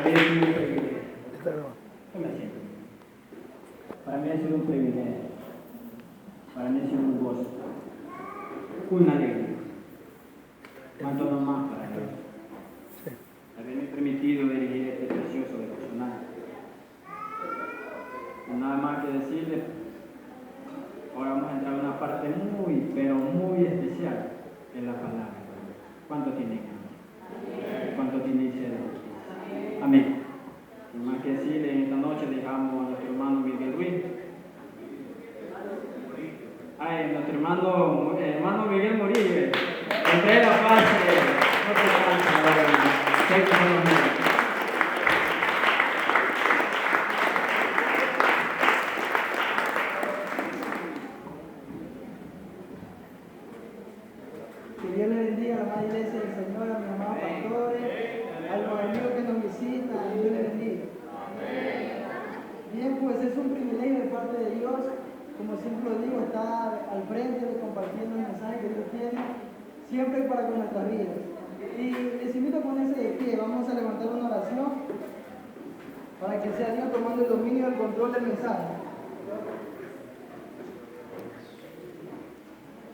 mí ha sido un privilegio. Yo me siento. Para mí ha sido un privilegio. Para mí ha sido un gozo. Una alegría. Cuanto no más para Dios. Haberme permitido dirigir este precioso devocional. Nada más que decirle, ahora vamos a entrar en una parte muy, pero muy especial en la palabra. ¿Cuánto tienen hambre? ¿Cuánto tienen sed de justicia? Amén. Nada más que decirle, en esta noche dejamos a nuestro hermano Miguel Ruiz. Nuestro hermano Miguel Murillo. Entre la paz, no te canses, sé que son los míos. Que Dios le bendiga a la amada iglesia del Señor, a mis amados pastores, a los amigos que nos visitan, Dios le bendiga. Bien, pues es un privilegio de parte de Dios, como siempre lo digo, estar al frente de compartiendo el mensaje que Dios tiene, siempre para con nuestras vidas. Y les invito a ponerse de pie, vamos a levantar una oración para que sea Dios tomando el dominio y el control del mensaje.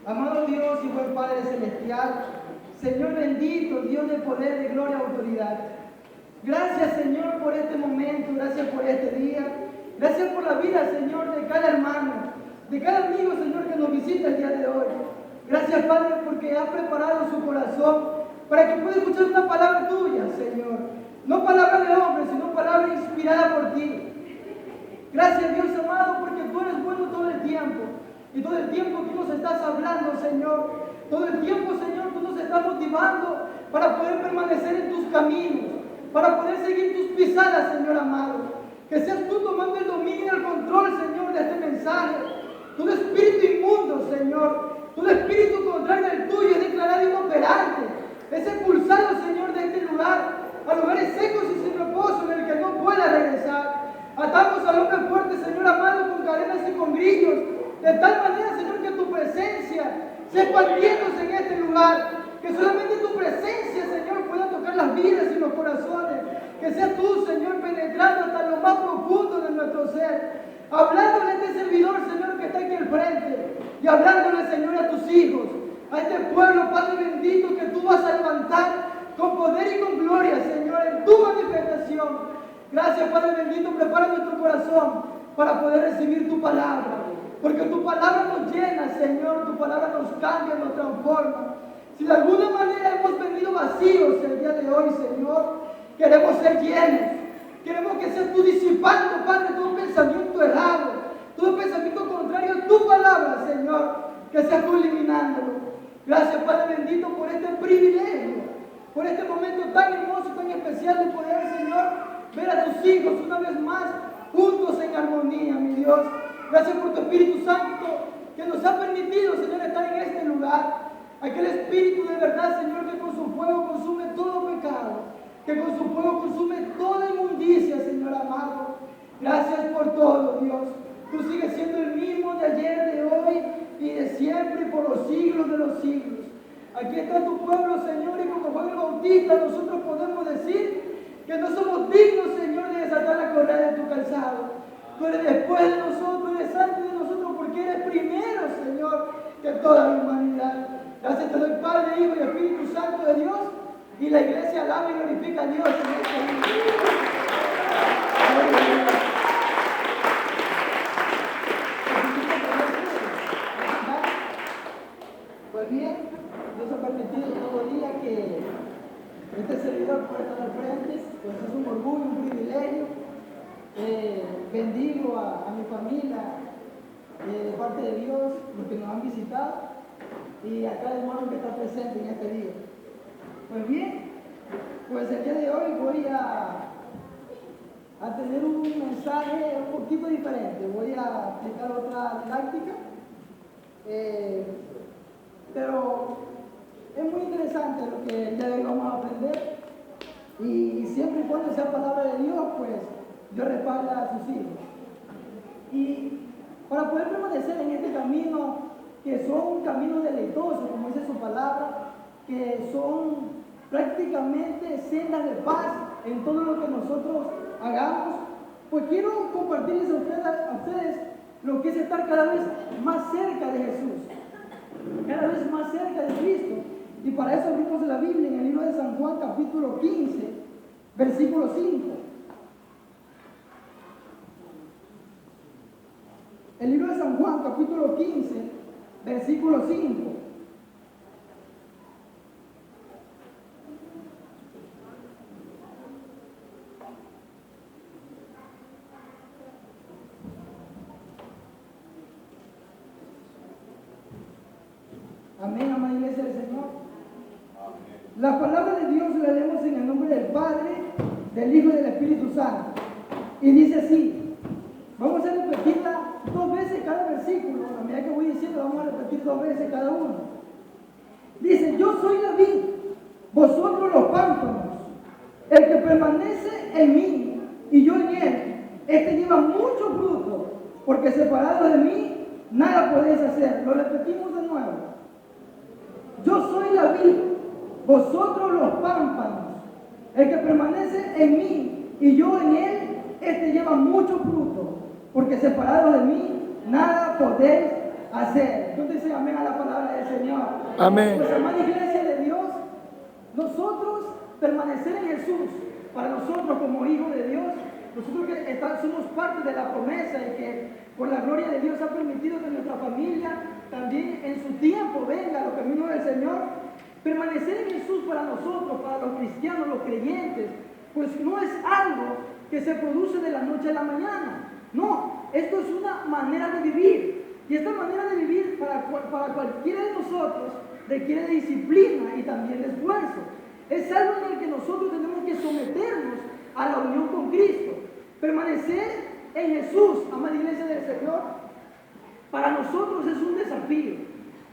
Amado Dios y buen Padre Celestial, Señor bendito, Dios de poder, de gloria y autoridad. Gracias, Señor, por este momento, gracias por este día, gracias por la vida, Señor, de cada hermano, de cada amigo, Señor, que nos visita el día de hoy. Gracias, Padre, porque has preparado su corazón para que pueda escuchar una palabra tuya, Señor. No palabra de hombre, sino palabra inspirada por ti. Gracias, Dios amado, porque tú eres bueno todo el tiempo. Y todo el tiempo tú nos estás hablando, Señor. Todo el tiempo, Señor, tú nos estás motivando para poder permanecer en tus caminos, para poder seguir tus pisadas, Señor amado. Que seas tú tomando el dominio y el control, Señor, de este mensaje. Todo espíritu inmundo, Señor, todo espíritu contrario al tuyo es declarado inoperante. Es expulsado, Señor, de este lugar, a lugares secos y sin reposo en el que no pueda regresar. Atamos al hombre fuerte, Señor amado, con cadenas y con grillos, de tal manera, Señor, que tu presencia se expandiéndose en este lugar, que solamente tu presencia, Señor, pueda tocar las vidas y los corazones, que seas tú, Señor, penetrando hasta lo más profundo de nuestro ser, hablándole a este servidor, Señor, que está aquí al frente, y hablándole, Señor, a tus hijos, a este pueblo, Padre bendito, que tú vas a levantar con poder y con gloria, Señor, en tu manifestación. Gracias, Padre bendito, prepara nuestro corazón para poder recibir tu palabra. Porque tu palabra nos llena, Señor, tu palabra nos cambia, nos transforma. Si de alguna manera hemos venido vacíos el día de hoy, Señor, queremos ser llenos. Queremos que seas tú disipando, Padre, todo pensamiento errado, todo pensamiento contrario a tu palabra, Señor, que seas tú eliminándolo. Gracias, Padre bendito, por este privilegio, por este momento tan hermoso, tan especial de poder, Señor, ver a tus hijos una vez más juntos en armonía, mi Dios. Gracias por tu Espíritu Santo que nos ha permitido, Señor, estar en este lugar. Aquel Espíritu de verdad, Señor, que con su fuego consume todo pecado, que con su fuego consume toda inmundicia, Señor amado. Gracias por todo, Dios. Tú sigues siendo el mismo de ayer, de hoy y de siempre, y por los siglos de los siglos. Aquí está tu pueblo, Señor, y como Juan el Bautista nosotros podemos decir que no somos dignos, Señor, de desatar la correa de tu calzado. Tú eres después de nosotros, eres antes de nosotros, porque eres primero, Señor, que toda la humanidad. Gracias te doy, Padre, Hijo y Espíritu Santo de Dios, y la iglesia alaba y glorifica a Dios en este día. Pues bien, Dios ha permitido todo día que este servidor pueda estar al frente, pues es un orgullo, un privilegio. Bendigo a mi familia de parte de Dios, los que nos han visitado, y a cada hermano que está presente en este día. Pues bien, pues el día de hoy voy a tener un mensaje un poquito diferente. Voy a aplicar otra didáctica, pero es muy interesante lo que el día de hoy vamos a aprender, y siempre y cuando sea palabra de Dios, pues Dios respalda a sus hijos. Y para poder permanecer en este camino, que son caminos deleitosos, como dice su palabra, que son prácticamente sendas de paz en todo lo que nosotros hagamos, pues quiero compartirles a ustedes lo que es estar cada vez más cerca de Jesús, cada vez más cerca de Cristo. Y para eso abrimos la Biblia en el libro de San Juan, capítulo 15, versículo 5. El libro de San Juan, capítulo 15, versículo 5. Amén, amada iglesia del Señor. La palabra de Dios la leemos en el nombre del Padre, del Hijo y del Espíritu Santo. Y dice así, vamos a repetirla 2 veces cada versículo, a medida que voy diciendo vamos a repetir 2 veces cada uno. Dice, yo soy la vid, vosotros los pámpanos, el que permanece en mí y yo en él, este lleva mucho fruto, porque separado de mí nada podéis hacer. Lo repetimos de nuevo. Yo soy la vid, vosotros los pámpanos, el que permanece en mí y yo en él, este lleva mucho fruto, porque separado de mí nada podéis hacer. ¿Dónde dice amén a la palabra del Señor? Amén. Pues, amada iglesia de Dios, nosotros permanecer en Jesús, para nosotros como hijos de Dios, nosotros que somos parte de la promesa y que por la gloria de Dios ha permitido que nuestra familia también en su tiempo venga a los caminos del Señor. Permanecer en Jesús para nosotros, para los cristianos, los creyentes, pues no es algo que se produce de la noche a la mañana. No, esto es una manera de vivir. Y esta manera de vivir para cualquiera de nosotros requiere de disciplina y también de esfuerzo. Es algo en el que nosotros tenemos que someternos a la unión con Cristo. Permanecer en Jesús, amada iglesia del Señor, para nosotros es un desafío.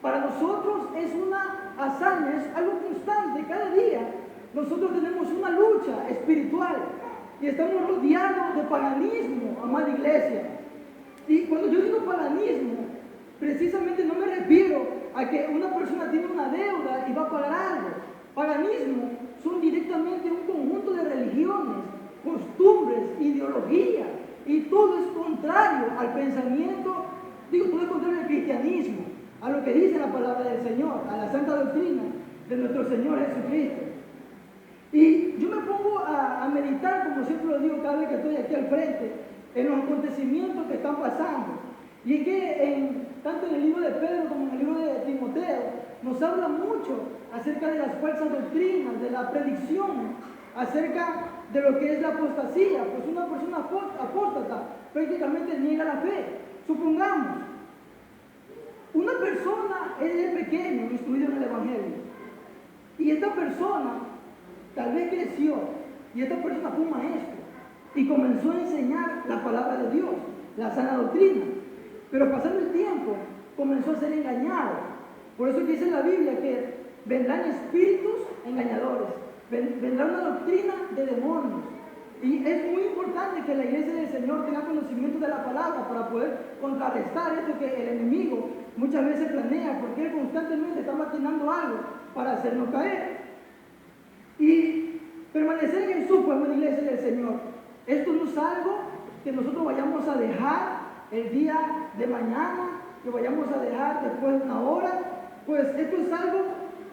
Para nosotros es una hazaña, es algo constante. Cada día nosotros tenemos una lucha espiritual y estamos rodeados de paganismo, amada iglesia. Y cuando yo digo paganismo, precisamente no me refiero a que una persona tiene una deuda y va a pagar algo. Paganismo son directamente un conjunto de religiones, costumbres, ideologías, y todo es contrario al pensamiento, todo es contrario al cristianismo, a lo que dice la palabra del Señor, a la santa doctrina de nuestro Señor Jesucristo. Y yo me pongo a meditar, como siempre lo digo cada vez que estoy aquí al frente, en los acontecimientos que están pasando. Y es que tanto en el libro de Pedro como en el libro de Timoteo nos habla mucho acerca de las falsas doctrinas, de la predicción, acerca de lo que es la apostasía. Pues una persona apóstata prácticamente niega la fe. Supongamos, una persona es de pequeño instruido en el Evangelio y esta persona tal vez creció y esta persona fue un maestro y comenzó a enseñar la palabra de Dios, la sana doctrina, pero pasando el tiempo comenzó a ser engañado. Por eso que dice en la Biblia que vendrán espíritus engañadores, vendrá una doctrina de demonios. Y es muy importante que la iglesia del Señor tenga conocimiento de la palabra para poder contrarrestar esto que el enemigo muchas veces planea, porque él constantemente está maquinando algo para hacernos caer. Y permanecer en Jesús, pues, la iglesia del Señor, esto no es algo que nosotros vayamos a dejar el día de mañana, que vayamos a dejar después de una hora. Pues esto es algo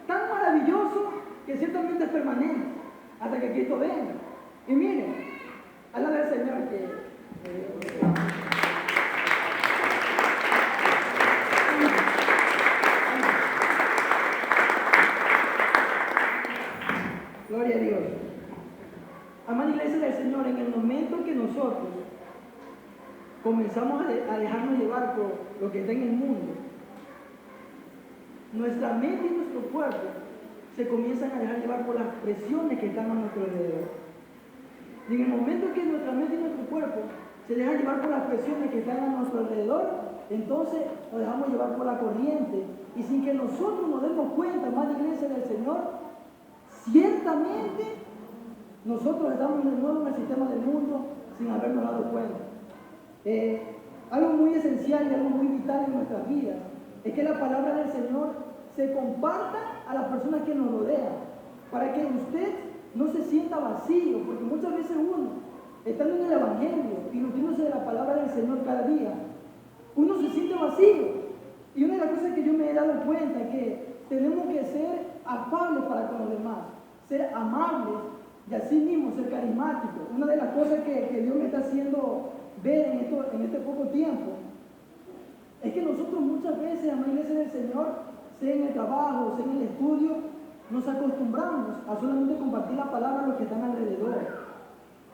tan maravilloso que ciertamente es permanente hasta que Cristo venga. Y miren, alaba al Señor que gloria a Dios. Amada iglesia del Señor, en el momento que nosotros comenzamos a dejarnos llevar por lo que está en el mundo, nuestra mente y nuestro cuerpo se comienzan a dejar llevar por las presiones que están a nuestro alrededor. Y en el momento que nuestra mente y nuestro cuerpo se dejan llevar por las presiones que están a nuestro alrededor, entonces nos dejamos llevar por la corriente. Y sin que nosotros nos demos cuenta, amada iglesia del Señor, ciertamente nosotros estamos de nuevo en el sistema del mundo sin habernos dado cuenta. Algo muy esencial y algo muy vital en nuestras vidas es que la palabra del Señor se comparta a las personas que nos rodean. para que usted no se sienta vacío, porque muchas veces uno, estando en el Evangelio y nutriéndose de la palabra del Señor cada día, uno se siente vacío. Y una de las cosas que yo me he dado cuenta es que tenemos que ser afables para con los demás, ser amables y así mismo ser carismáticos. Una de las cosas que Dios me está haciendo ver en este poco tiempo es que nosotros muchas veces, amada iglesia del Señor, sea en el trabajo, sea en el estudio, nos acostumbramos a solamente compartir la palabra a los que están alrededor.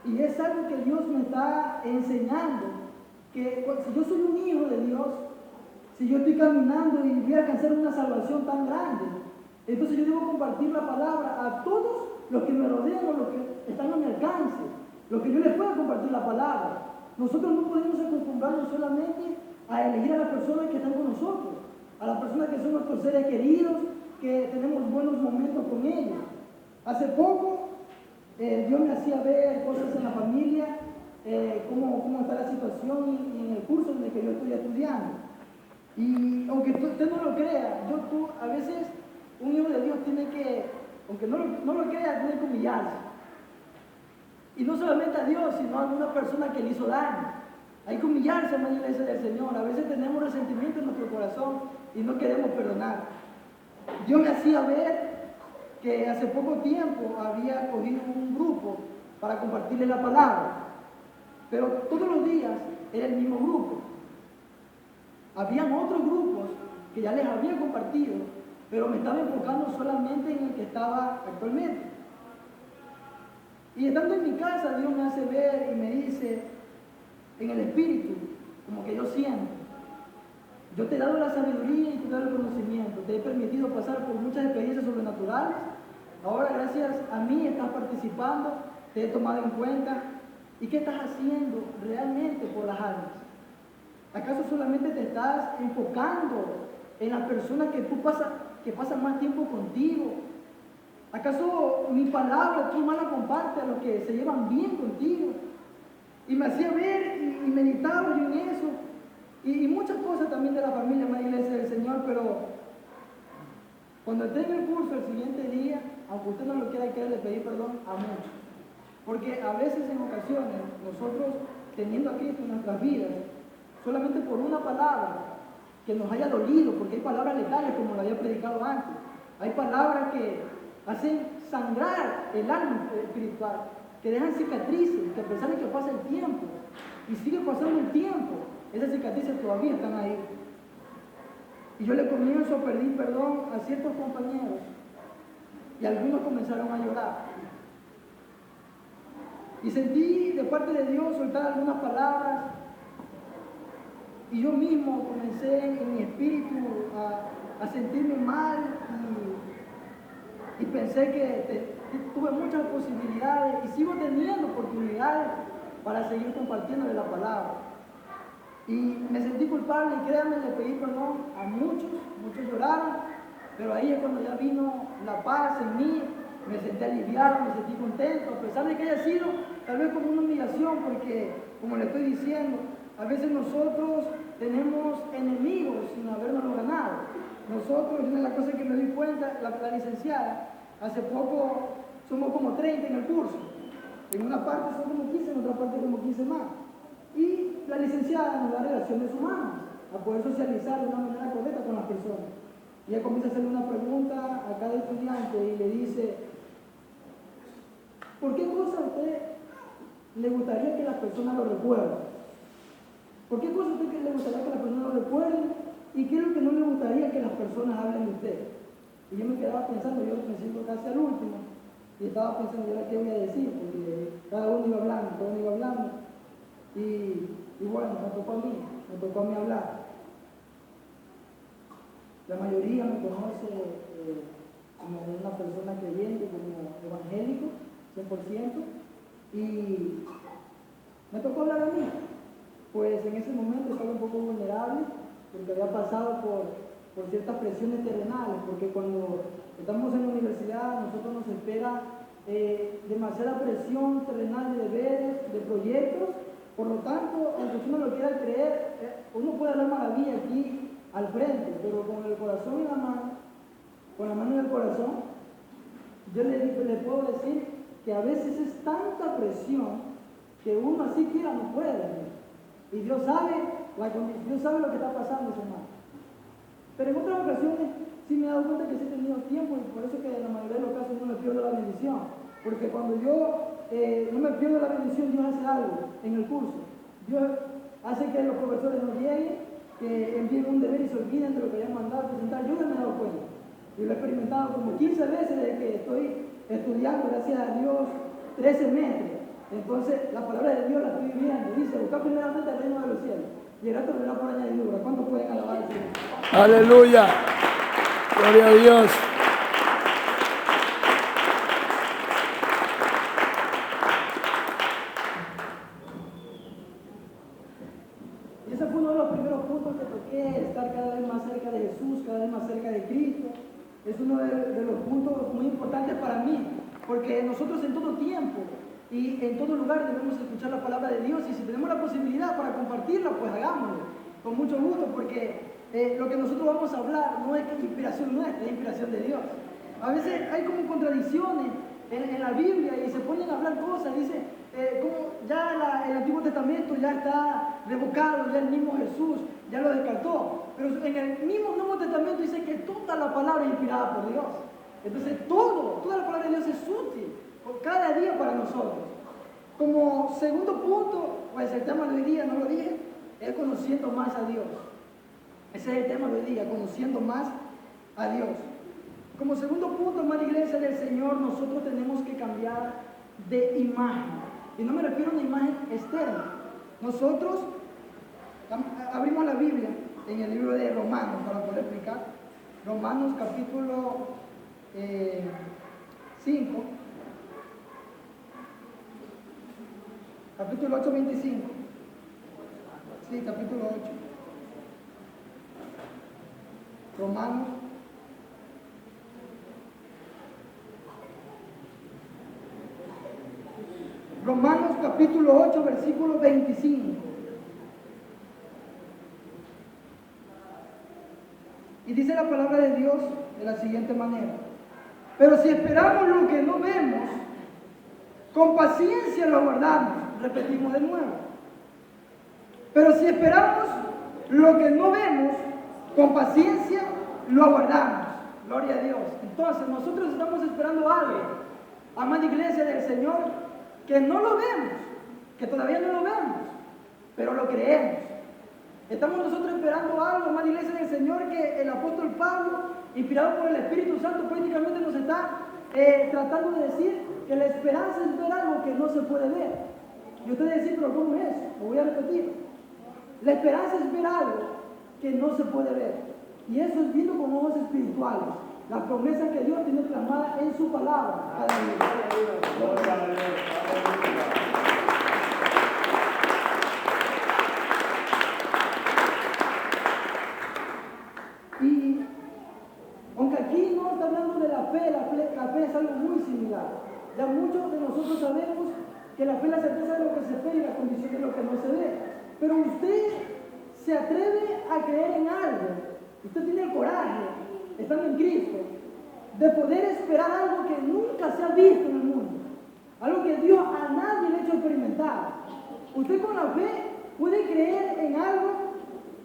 Y es algo que Dios me está enseñando, que si yo soy un hijo de Dios, si yo estoy caminando y voy a alcanzar una salvación tan grande, entonces yo debo compartir la palabra a todos los que me rodean o los que están a mi alcance, los que yo les pueda compartir la palabra. Nosotros no podemos acostumbrarnos solamente a elegir a las personas que están con nosotros, a las personas que son nuestros seres queridos, que tenemos buenos momentos con ellos. Hace poco Dios me hacía ver cosas en la familia, cómo está la situación y en el curso en el que yo estoy estudiando. Y aunque usted no lo crea, a veces un hijo de Dios tiene que, aunque no lo crea, tiene que humillarse. Y no solamente a Dios, sino a alguna persona que le hizo daño. Hay que humillarse en la iglesia del Señor. A veces tenemos resentimiento en nuestro corazón y no queremos perdonar. Dios me hacía ver que hace poco tiempo había cogido un grupo para compartirle la palabra, pero todos los días era el mismo grupo. Habían otros grupos que ya les había compartido, pero me estaba enfocando solamente en el que estaba actualmente. Y estando en mi casa, Dios me hace ver y me dice, en el espíritu, como que yo siento, yo te he dado la sabiduría y te he dado el conocimiento, te he permitido pasar por muchas experiencias sobrenaturales, ahora gracias a mí estás participando, te he tomado en cuenta. ¿Y qué estás haciendo realmente por las almas? ¿Acaso solamente te estás enfocando en las personas que pasan más tiempo contigo? ¿Acaso mi palabra tú más la compartes a los que se llevan bien contigo? Y me hacía ver y meditaba yo en eso. Y muchas cosas también de la familia, la iglesia del Señor, pero cuando entré en el curso el siguiente día, aunque usted no lo quiera creer, le pedí perdón a muchos. Porque a veces, en ocasiones, nosotros, teniendo a Cristo en nuestras vidas, solamente por una palabra que nos haya dolido, porque hay palabras letales, como lo había predicado antes, hay palabras que hacen sangrar el alma espiritual, que dejan cicatrices, que a pesar de que pasa el tiempo, y sigue pasando el tiempo, esas cicatrices todavía están ahí. Y yo le comienzo a pedir perdón a ciertos compañeros, y algunos comenzaron a llorar. Y sentí de parte de Dios soltar algunas palabras, y yo mismo comencé en mi espíritu a sentirme mal, y pensé que tuve muchas posibilidades, y sigo teniendo oportunidades para seguir compartiendo de la palabra. Y me sentí culpable, y créanme, le pedí perdón a muchos lloraron, pero ahí es cuando ya vino la paz en mí, me sentí aliviado, me sentí contento, a pesar de que haya sido tal vez como una humillación, porque, como le estoy diciendo, a veces nosotros tenemos enemigos sin habernos ganado. Nosotros, una de las cosas que me di cuenta, la licenciada, hace poco somos como 30 en el curso. En una parte son como 15, en otra parte como 15 más. Y la licenciada nos da relaciones humanas, a poder socializar de una manera correcta con las personas. Y ella comienza a hacerle una pregunta a cada estudiante y le dice, ¿por qué cosa a usted le gustaría que las personas lo recuerden? ¿Por qué cosa a usted le gustaría que las personas lo recuerden? ¿Y qué es lo que no le gustaría que las personas hablen de usted? Y yo me quedaba pensando, yo me siento casi al último, y estaba pensando, ¿yo qué voy a decir? Porque cada uno iba hablando, y bueno, me tocó a mí hablar. La mayoría me conoce como una persona creyente, como evangélico, 100%, y me tocó hablar a mí. Pues en ese momento estaba un poco vulnerable, porque había pasado por ciertas presiones terrenales, porque cuando estamos en la universidad, nosotros nos espera demasiada presión terrenal de deberes, de proyectos. Por lo tanto, aunque uno no lo quiera creer, uno puede hablar maravilla aquí al frente, pero con el corazón en la mano, con la mano en el corazón, yo le puedo decir que a veces es tanta presión que uno así quiera no puede. Y Dios sabe lo que está pasando, hermano. Pero en otras ocasiones sí me he dado cuenta que sí he tenido tiempo, y por eso que en la mayoría de los casos no me pierdo la bendición. Porque cuando yo no me pierdo la bendición, Dios hace algo en el curso. Dios hace que los profesores no lleguen, que envíen un deber y se olviden de lo que habían mandado a presentar. Yo no me he dado cuenta. Y lo he experimentado como 15 veces desde que estoy estudiando, gracias a Dios, 13 semestres. Entonces, la palabra de Dios la estoy viviendo. Dice, buscar primeramente el reino de los cielos. Y el resto vendrá por añadidura. ¿Cuántos pueden alabar al Señor? Aleluya. Gloria a Dios. Y ese fue uno de los primeros puntos que toqué, estar cada vez más cerca de Jesús, cada vez más cerca de Cristo. Es uno de los puntos muy importantes para mí, porque nosotros en todo tiempo y en todo lugar debemos escuchar la palabra de Dios, y si tenemos la posibilidad para compartirla, pues hagámoslo, con mucho gusto, porque lo que nosotros vamos a hablar no es inspiración nuestra, es inspiración de Dios. A veces hay como contradicciones en la Biblia y se ponen a hablar cosas, dice, como ya el Antiguo Testamento ya está revocado, ya el mismo Jesús ya lo descartó, pero en el mismo Nuevo Testamento dice que toda la palabra es inspirada por Dios. Entonces toda la palabra de Dios es útil cada día para nosotros. Como segundo punto, pues el tema de hoy día, no lo dije, es conociendo más a Dios. Ese es el tema de hoy día, conociendo más a Dios. Como segundo punto, hermana iglesia del Señor, nosotros tenemos que cambiar de imagen. Y no me refiero a una imagen externa. Nosotros abrimos la Biblia en el libro de Romanos para poder explicar. Romanos capítulo 5, capítulo 8, 25. Sí, capítulo 8. Romanos capítulo 8, versículo 25. Y dice la palabra de Dios de la siguiente manera: pero si esperamos lo que no vemos, con paciencia lo aguardamos. Repetimos de nuevo. Pero si esperamos lo que no vemos, con paciencia lo aguardamos. Gloria a Dios. Entonces nosotros estamos esperando algo, amada iglesia del Señor, que no lo vemos, que todavía no lo vemos, pero lo creemos. Estamos nosotros esperando algo, amada iglesia del Señor, que el apóstol Pablo, inspirado por el Espíritu Santo, prácticamente nos está tratando de decir que la esperanza es ver algo que no se puede ver. Y ustedes dicen, pero ¿cómo es eso? Lo voy a repetir. La esperanza es ver algo que no se puede ver. Y eso es viendo con ojos espirituales. La promesa que Dios tiene plasmada en su palabra cada día. Y aunque aquí no está hablando de la fe es algo muy similar. Ya muchos de nosotros sabemos que la fe es la certeza de lo que se espera y la condición de lo que no se ve. Pero usted se atreve a creer en algo. Usted tiene el coraje, estando en Cristo, de poder esperar algo que nunca se ha visto en el mundo. Algo que Dios a nadie le ha hecho experimentar. Usted con la fe puede creer en algo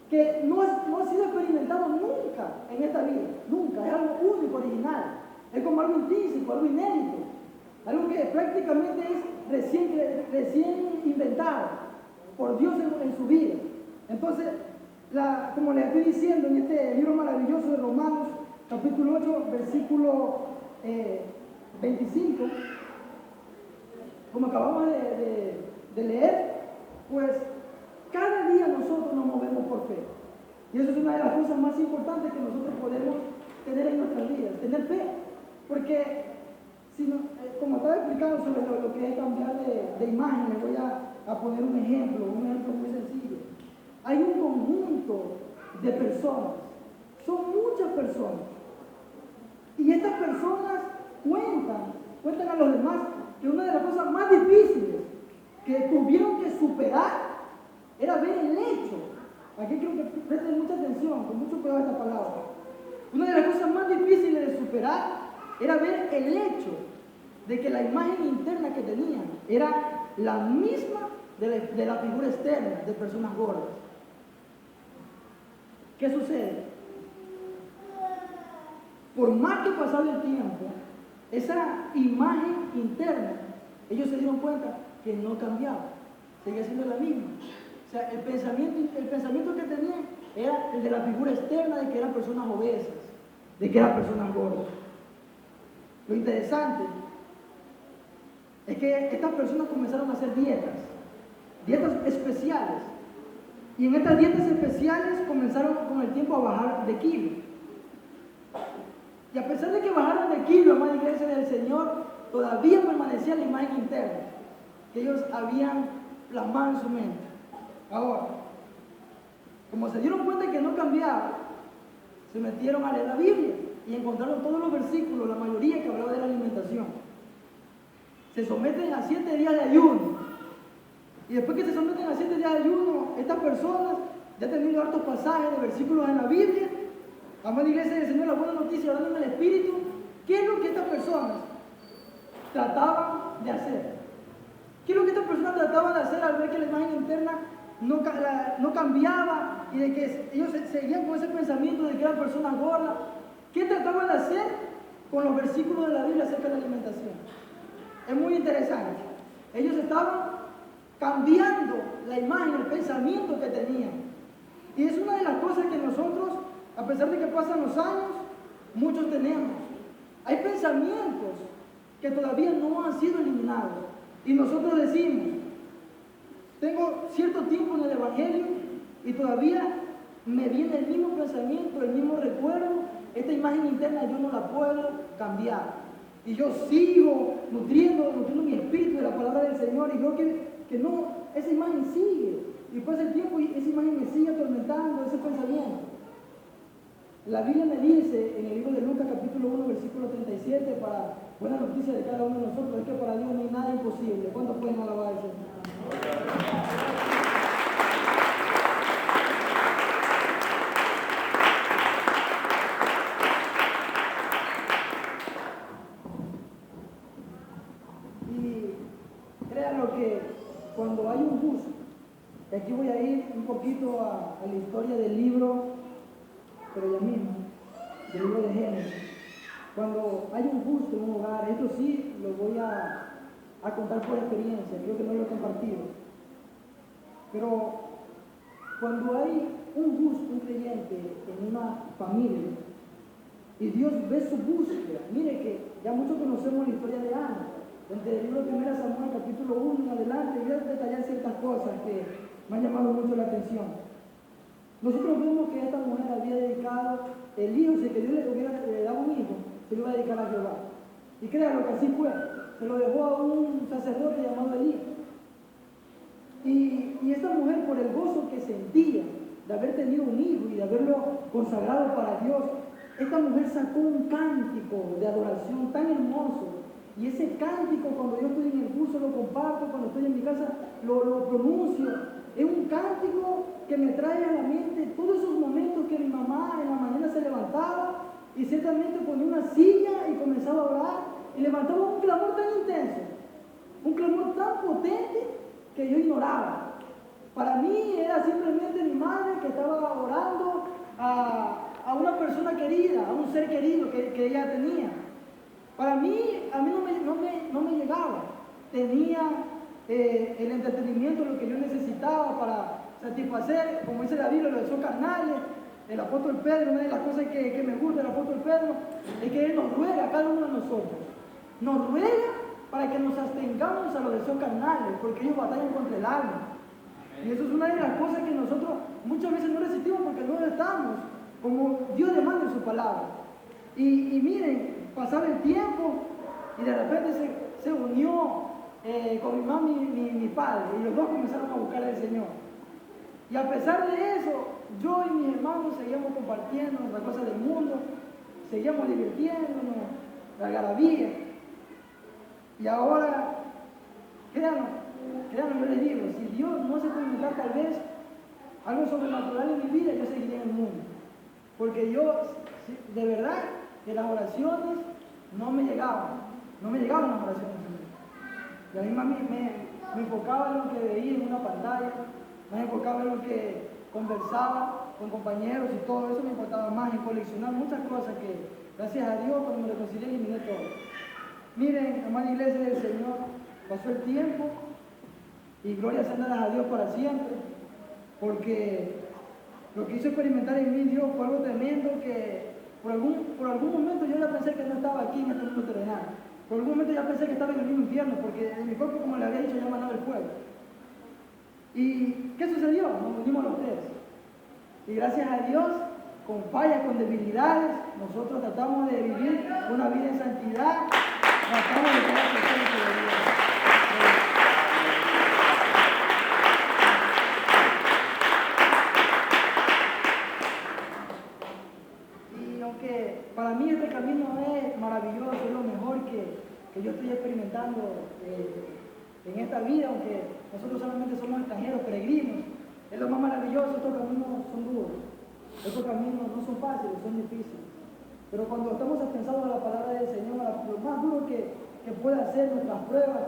que no ha sido experimentado nunca en esta vida. Nunca. Es algo único, original. Es como algo intrínseco, algo inédito. Algo que prácticamente es recién inventado por Dios en su vida. Entonces, como les estoy diciendo en este libro maravilloso de Romanos, capítulo 8, versículo 25, como acabamos de leer, pues cada día nosotros nos movemos por fe. Y eso es una de las cosas más importantes que nosotros podemos tener en nuestras vidas, tener fe. Porque, como estaba explicando sobre lo que es cambiar de imagen, les voy a poner un ejemplo muy sencillo. Hay un conjunto de personas, son muchas personas. Y estas personas cuentan a los demás que una de las cosas más difíciles que tuvieron que superar era ver el hecho. Aquí creo que presten mucha atención, con mucho cuidado a esta palabra. Una de las cosas más difíciles de superar era ver el hecho de que la imagen interna que tenían era la misma de la figura externa de personas gordas. ¿Qué sucede? Por más que pasaba el tiempo, esa imagen interna, ellos se dieron cuenta que no cambiaba, seguía siendo la misma. O sea, el pensamiento que tenían era el de la figura externa, de que eran personas obesas, de que eran personas gordas. Lo interesante es que estas personas comenzaron a hacer dietas especiales. Y en estas dietas especiales comenzaron con el tiempo a bajar de kilo. Y a pesar de que bajaron de kilo, amada iglesia del Señor, todavía permanecía la imagen interna que ellos habían plasmado en su mente. Ahora, como se dieron cuenta que no cambiaba, se metieron a leer la Biblia y encontraron todos los versículos, la mayoría que hablaba de la alimentación. Se someten a 7 días de ayuno. Y después que se someten a 7 días de ayuno, estas personas, ya teniendo hartos pasajes de versículos en la Biblia, amada iglesia del Señor, la buena noticia, hablando en el Espíritu, ¿qué es lo que estas personas trataban de hacer? ¿Qué es lo que estas personas trataban de hacer al ver que la imagen interna no cambiaba y de que ellos seguían con ese pensamiento de que eran personas gordas? ¿Qué trataban de hacer con los versículos de la Biblia acerca de la alimentación? Es muy interesante. Ellos estaban cambiando la imagen, el pensamiento que tenían. Y es una de las cosas que nosotros, a pesar de que pasan los años, muchos tenemos. Hay pensamientos que todavía no han sido eliminados. Y nosotros decimos, tengo cierto tiempo en el Evangelio y todavía me viene el mismo pensamiento, el mismo recuerdo. Esta imagen interna yo no la puedo cambiar. Y yo sigo nutriendo mi espíritu de la palabra del Señor y veo que no, esa imagen sigue. Y pasa el tiempo y esa imagen me sigue atormentando, ese pensamiento. La Biblia me dice en el libro de Lucas capítulo 1 versículo 37, para buena noticia de cada uno de nosotros, es que para Dios no hay nada imposible. ¿Cuántos pueden alabar al Señor? Y créanlo que cuando hay un gusto, y aquí voy a ir un poquito a la historia del libro, pero ya mismo, del libro de Génesis. Cuando hay un gusto en un hogar, esto sí lo voy a contar por experiencia, creo que no lo he compartido. Pero cuando hay un gusto, un creyente en una familia, y Dios ve su búsqueda, mire que ya muchos conocemos la historia de Ana, desde el libro de 1 Samuel capítulo 1 en adelante, voy a detallar ciertas cosas que me han llamado mucho la atención. Nosotros vemos que esta mujer había dedicado el hijo, si que Dios le daba un hijo, se lo iba a dedicar a Jehová. Y créanlo que así fue, se lo dejó a un sacerdote llamado Elí. Y esta mujer, por el gozo que sentía de haber tenido un hijo y de haberlo consagrado para Dios, esta mujer sacó un cántico de adoración tan hermoso. Y ese cántico, cuando yo estoy en el curso, lo comparto, cuando estoy en mi casa, lo pronuncio. Es un cántico que me trae a la mente todos esos momentos que mi mamá en la mañana se levantaba y ciertamente ponía una silla y comenzaba a orar y levantaba un clamor tan intenso, un clamor tan potente que yo ignoraba. Para mí era simplemente mi madre que estaba orando a una persona querida, a un ser querido que ella tenía. Para mí, a mí no me llegaba. Tenía el entretenimiento, lo que yo necesitaba para satisfacer, como dice la Biblia, los deseos carnales. El apóstol Pedro, una de las cosas que me gusta del apóstol Pedro, es que él nos ruega a cada uno de nosotros. Nos ruega para que nos abstengamos a los deseos carnales, porque ellos batallan contra el alma. Y eso es una de las cosas que nosotros muchas veces no resistimos porque no estamos como Dios demanda en su palabra. Y miren, pasaba el tiempo y de repente se unió con mi mamá y mi padre, y los dos comenzaron a buscar al Señor. Y a pesar de eso, yo y mis hermanos seguíamos compartiendo las cosas del mundo, seguíamos divirtiéndonos, la algarabía. Y ahora, créanme, yo les digo, si Dios no se permitiera tal vez algo sobrenatural en mi vida, yo seguiría en el mundo. Porque yo, de verdad, que las oraciones no me llegaban las oraciones. Y a mí me enfocaba en lo que veía en una pantalla, me enfocaba en lo que conversaba con compañeros y todo eso me importaba más, en coleccionar muchas cosas que, gracias a Dios, cuando me reconcilié, eliminé todo. Miren, amada iglesia del Señor, pasó el tiempo y gloria sean dadas a Dios para siempre, porque lo que hizo experimentar en mí Dios fue algo tremendo que por algún momento yo ya pensé que no estaba aquí en este mundo terrenal. Por algún momento ya pensé que estaba en el mismo infierno, porque en mi cuerpo, como le había dicho, ya mandaba el fuego. ¿Y qué sucedió? Nos unimos los tres. Y gracias a Dios, con fallas, con debilidades, nosotros tratamos de vivir una vida en santidad, tratamos de crear personas de Dios. Y aunque para mí este camino es maravilloso, es lo mejor que yo estoy experimentando en esta vida, aunque nosotros solamente somos extranjeros, peregrinos, es lo más maravilloso. Estos caminos son duros, estos caminos no son fáciles, son difíciles, pero cuando estamos apensados a la palabra del Señor, lo más duro que puede hacer nuestras pruebas,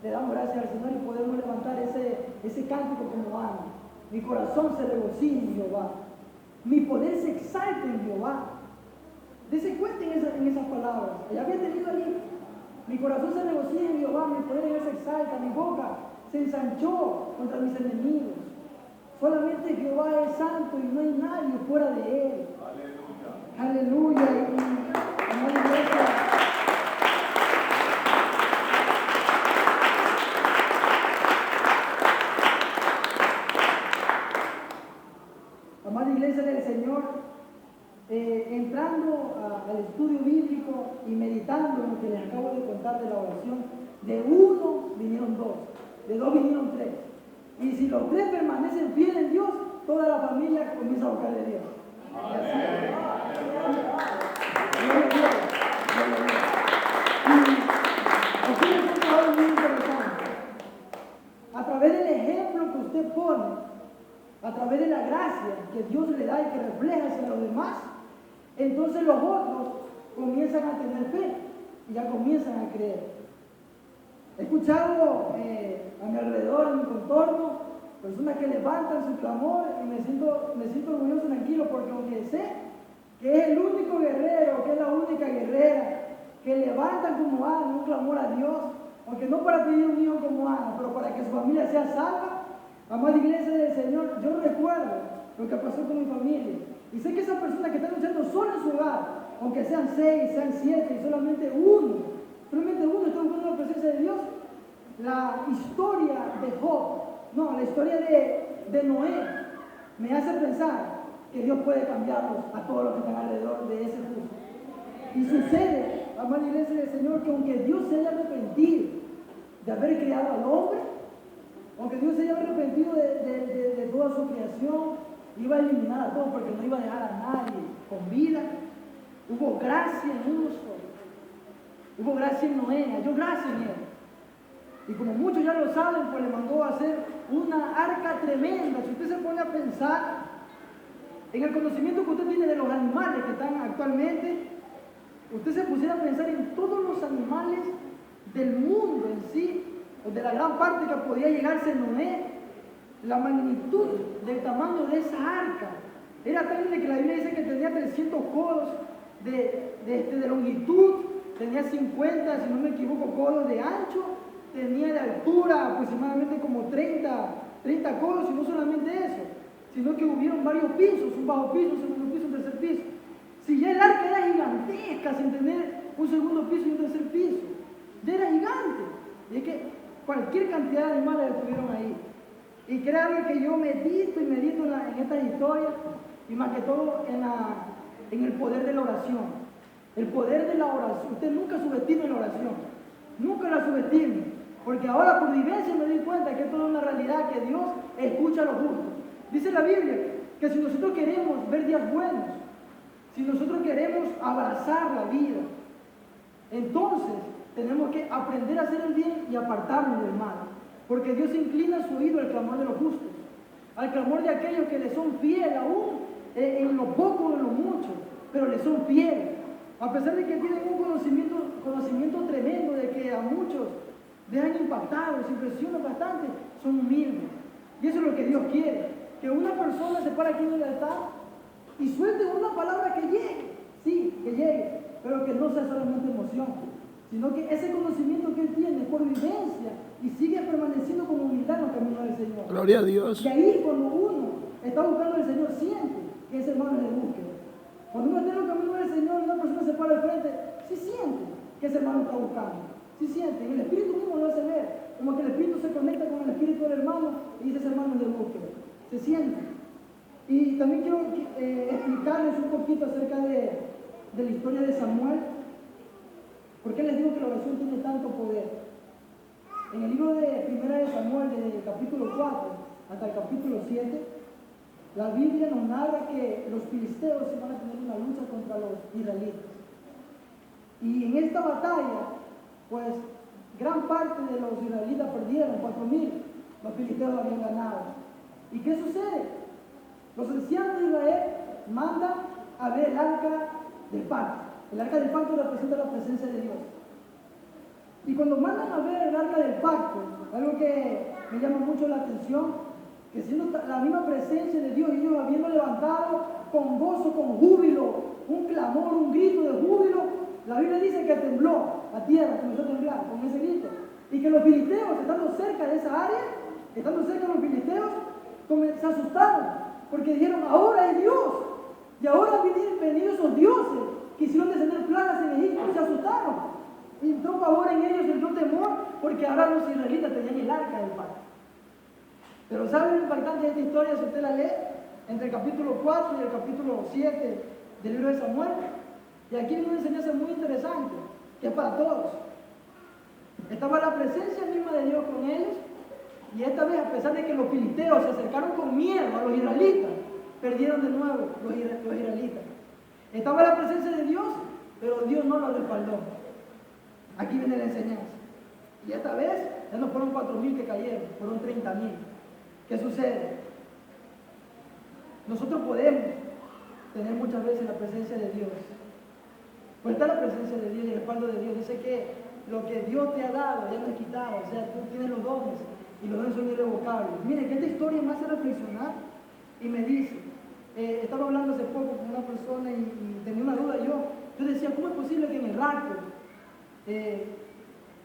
le damos gracias al Señor y podemos levantar ese cántico como alma. Mi corazón se regocija en Jehová, mi poder se exalta en Jehová. Dese cuenta en esas palabras. Ya había tenido ahí: mi corazón se regocija en Jehová, mi poder se exalta, mi boca se ensanchó contra mis enemigos. Solamente Jehová es santo y no hay nadie fuera de él. Aleluya. Aleluya. Amada iglesia, amada iglesia del Señor, entrando al estudio bíblico y meditando en lo que les acabo de contar de la oración, de uno vinieron dos, de dos vinieron tres. Y si los tres permanecen fieles en Dios, toda la familia comienza a buscar de Dios. Y así es. Y aquí me encuentro algo muy interesante. A través del ejemplo que usted pone, a través de la gracia que Dios le da y que refleja hacia los demás, entonces los otros comienzan a tener fe y ya comienzan a creer. He escuchado a mi alrededor, en mi contorno, personas que levantan su clamor y me siento orgulloso y tranquilo, porque aunque sé que es el único guerrero, que es la única guerrera, que levantan como Ana un clamor a Dios, aunque no para pedir un hijo como Ana, pero para que su familia sea salva. Amada iglesia del Señor, yo recuerdo lo que pasó con mi familia. Y sé que esas personas que están luchando solo en su hogar, aunque sean 6, sean 7, y solamente uno está buscando la presencia de Dios, la historia de Job, no, la historia de Noé, me hace pensar que Dios puede cambiarlos a todos los que están alrededor de ese justo. Y sucede, amada iglesia del Señor, que aunque Dios se haya arrepentido de haber creado al hombre, aunque Dios se haya arrepentido de toda su creación, iba a eliminar a todos porque no iba a dejar a nadie con vida. Hubo gracia en uno solo. Hubo gracia en Noé, halló gracia en él. Y como muchos ya lo saben, pues le mandó a hacer una arca tremenda. Si usted se pone a pensar en el conocimiento que usted tiene de los animales que están actualmente, usted se pusiera a pensar en todos los animales del mundo en sí, o de la gran parte que podía llegarse Noé, la magnitud del tamaño de esa arca era tan grande que la Biblia dice que tenía 300 codos de longitud, tenía 50, si no me equivoco, codos de ancho, tenía de altura aproximadamente como 30 codos, y no solamente eso, sino que hubieron varios pisos, un bajo piso, un segundo piso, un tercer piso. Si ya el arca era gigantesca sin tener un segundo piso y un tercer piso, ya era gigante. Y es que cualquier cantidad de animales estuvieron ahí. Y créanme que yo medito en estas historias, y más que todo en el poder de la oración. El poder de la oración. Usted nunca subestime la oración. Nunca la subestime. Porque ahora por vivencia me doy cuenta que esto es una realidad, que Dios escucha a los justos. Dice la Biblia que si nosotros queremos ver días buenos, si nosotros queremos abrazar la vida, entonces tenemos que aprender a hacer el bien y apartarnos del mal. Porque Dios inclina su oído al clamor de los justos, al clamor de aquellos que le son fieles aún en lo poco o en lo mucho, pero le son fieles. A pesar de que tienen un conocimiento tremendo, de que a muchos dejan impactados, impresionan bastante, son humildes. Y eso es lo que Dios quiere, que una persona se pare aquí en el altar y suelte una palabra que llegue, sí, que llegue, pero que no sea solamente emoción, sino que ese conocimiento que él tiene por vivencia y sigue permaneciendo como humildad en los caminos del Señor. Gloria a Dios. Y ahí cuando uno está buscando al Señor, siente que ese hermano es de búsqueda. Cuando uno está en los caminos del Señor y una persona se para al frente, sí siente que ese hermano está buscando. Sí siente, y el Espíritu mismo lo hace ver, como que el Espíritu se conecta con el Espíritu del hermano y dice ese hermano es de búsqueda. Se siente. Y también quiero explicarles un poquito acerca de la historia de Samuel. ¿Por qué les digo que la oración tiene tanto poder? En el libro de Primera de Samuel, desde el capítulo 4 hasta el capítulo 7, la Biblia nos narra que los filisteos iban a tener una lucha contra los israelitas. Y en esta batalla, pues, gran parte de los israelitas perdieron, 4,000, los filisteos habían ganado. ¿Y qué sucede? Los ancianos de Israel mandan a ver el arca del pacto. El arca del pacto representa la presencia de Dios. Y cuando mandan a ver el arca del pacto, algo que me llama mucho la atención, que siendo la misma presencia de Dios, ellos habiendo levantado con gozo, con júbilo, un clamor, un grito de júbilo, la Biblia dice que tembló la tierra, comenzó a temblar con ese grito. Y que los filisteos, estando cerca de esa área, estando cerca de los filisteos, se asustaron, porque dijeron, ahora es Dios, y ahora han venido esos dioses que hicieron descender plagas en Egipto, se asustaron. Y entró pavor en ellos, entró temor, porque ahora los israelitas tenían el arca del pacto. Pero ¿saben lo impactante de esta historia si usted la lee? Entre el capítulo 4 y el capítulo 7 del libro de Samuel. Y aquí hay una enseñanza muy interesante, que es para todos. Estaba la presencia misma de Dios con ellos, y esta vez, a pesar de que los filisteos se acercaron con miedo a los israelitas, perdieron de nuevo los israelitas. Estaba la presencia de Dios, pero Dios no los respaldó. Aquí viene la enseñanza. Y esta vez ya no fueron 4,000 que cayeron, fueron 30,000. ¿Qué sucede? Nosotros podemos tener muchas veces la presencia de Dios. Pues está la presencia de Dios y el respaldo de Dios. Dice que lo que Dios te ha dado ya no es quitado. O sea, tú tienes los dones y los dones son irrevocables. Miren, que esta historia me hace reflexionar y me dice, estaba hablando hace poco con una persona y tenía una duda. Yo decía, ¿cómo es posible que en el rapto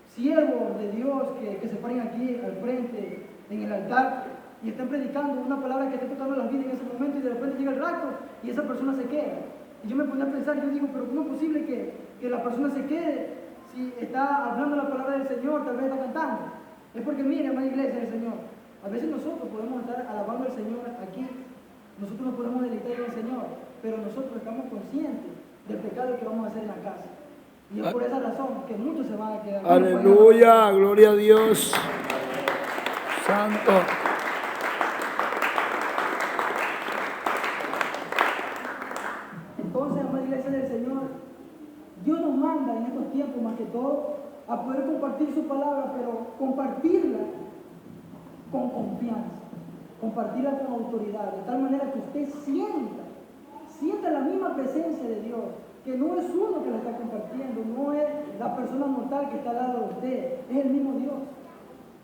siervos de Dios que se paren aquí al frente en el altar y estén predicando una palabra que esté tocando las vidas en ese momento, y de repente llega el rapto y esa persona se queda? Y yo me ponía a pensar, yo digo, pero ¿cómo es posible que la persona se quede si está hablando la palabra del Señor, tal vez está cantando? Es porque, mire, amada iglesia del Señor, a veces nosotros podemos estar alabando al Señor aquí, nosotros nos podemos deleitar en el Señor, pero nosotros estamos conscientes del pecado que vamos a hacer en la casa. Y es por esa razón que muchos se van a quedar. Aleluya, gloria a Dios. Santo. Entonces, amada iglesia del Señor, Dios nos manda en estos tiempos más que todo a poder compartir su palabra, pero compartirla con confianza, compartirla con autoridad, de tal manera que usted sienta la misma presencia de Dios, que no es uno que la está compartiendo, no es la persona mortal que está al lado de usted, es el mismo Dios.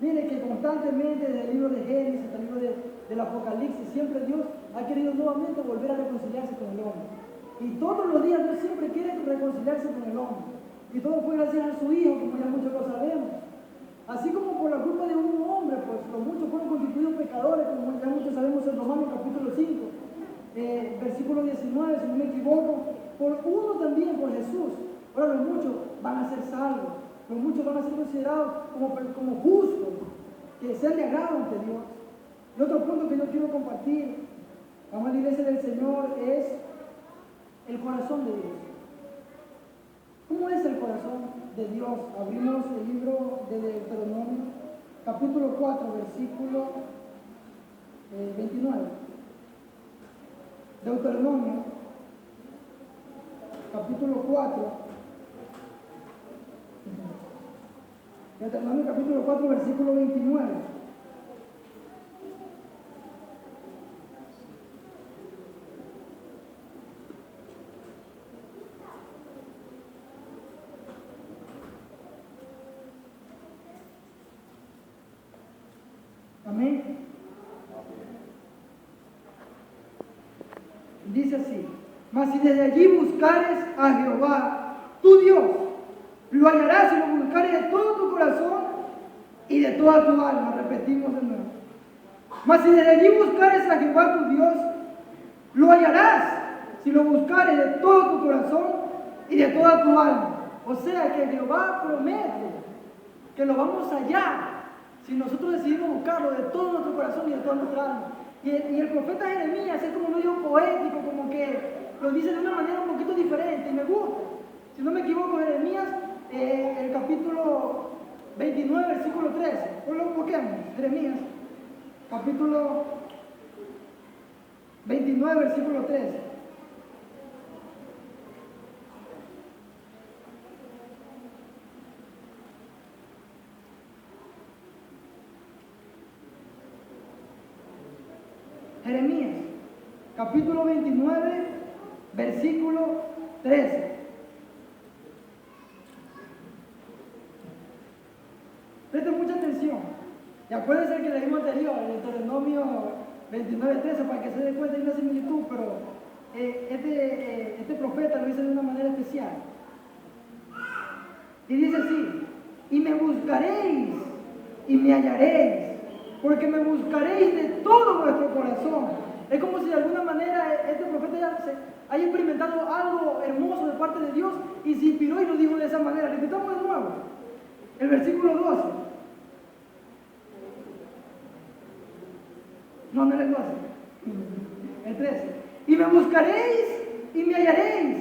Mire que constantemente desde el libro de Génesis hasta el libro del Apocalipsis, siempre Dios ha querido nuevamente volver a reconciliarse con el hombre. Y todos los días Dios siempre quiere reconciliarse con el hombre. Y todo fue gracias a su Hijo, como ya muchos lo sabemos. Así como por la culpa de un hombre, pues los muchos fueron constituidos pecadores, como ya muchos sabemos en Romanos capítulo 5, versículo 19, si no me equivoco, por uno también, por Jesús. Ahora los muchos van a ser salvos, los muchos van a ser considerados como justos, que sean de agrado ante Dios. Y otro punto que yo quiero compartir, amada iglesia del Señor, es el corazón de Dios. ¿Cómo es el corazón de Dios? Abrimos el libro de Deuteronomio, capítulo 4, versículo 29. Deuteronomio, capítulo 4. Deuteronomio, capítulo 4, versículo 29. Amén. Dice así: mas si desde allí buscares a Jehová, tu Dios, lo hallarás si lo buscares de todo tu corazón y de toda tu alma. Repetimos de nuevo. Mas si desde allí buscares a Jehová, tu Dios, lo hallarás si lo buscares de todo tu corazón y de toda tu alma. O sea que Jehová promete que lo vamos a hallar si nosotros decidimos buscarlo de todo nuestro corazón y de toda nuestra alma. Y el profeta Jeremías es como medio poético, como que lo dice de una manera un poquito diferente y me gusta. Si no me equivoco, Jeremías, el capítulo 29, versículo 13. Pues lo busquemos, Jeremías, capítulo 29, versículo 13. Jeremías, capítulo 29, versículo 13. Presten mucha atención. Y acuérdense que leímos anterior, el Deuteronomio 29, 13, para que se dé cuenta de una similitud, pero este profeta lo dice de una manera especial. Y dice así: y me buscaréis y me hallaréis, porque me buscaréis de todo vuestro corazón. Es como si de alguna manera este profeta ya haya experimentado algo hermoso de parte de Dios y se inspiró y lo dijo de esa manera. Repitamos de nuevo el versículo 12. No es el 12, el 13. Y me buscaréis y me hallaréis,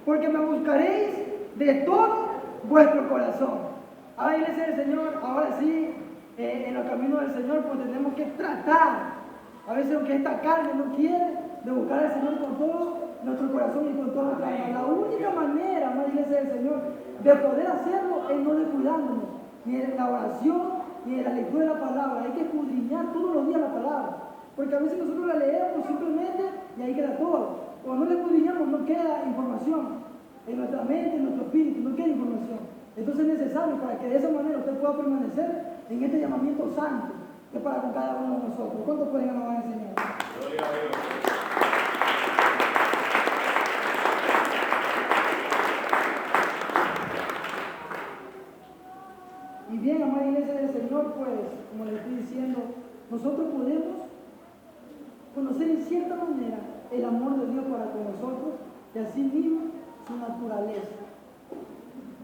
porque me buscaréis de todo vuestro corazón. Ahora, iglesia del Señor, ahora sí, en los caminos del Señor, pues tenemos que tratar. A veces, aunque esta carne no quiere, de buscar al Señor con todo nuestro corazón y con toda nuestra alma. La única manera, amada iglesia del Señor, de poder hacerlo es no descuidándonos, ni en la oración, ni en la lectura de la palabra. Hay que escudriñar todos los días la palabra, porque a veces nosotros la leemos simplemente y ahí queda todo. Cuando no la escudriñamos, no queda información en nuestra mente, en nuestro espíritu, no queda información. Entonces es necesario para que de esa manera usted pueda permanecer en este llamamiento santo que es para con cada uno de nosotros. ¿Cuántos pueden alabar al Señor? Gloria a Dios. Y bien, amada iglesia del Señor, pues, como les estoy diciendo, nosotros podemos conocer en cierta manera el amor de Dios para con nosotros y así mismo su naturaleza.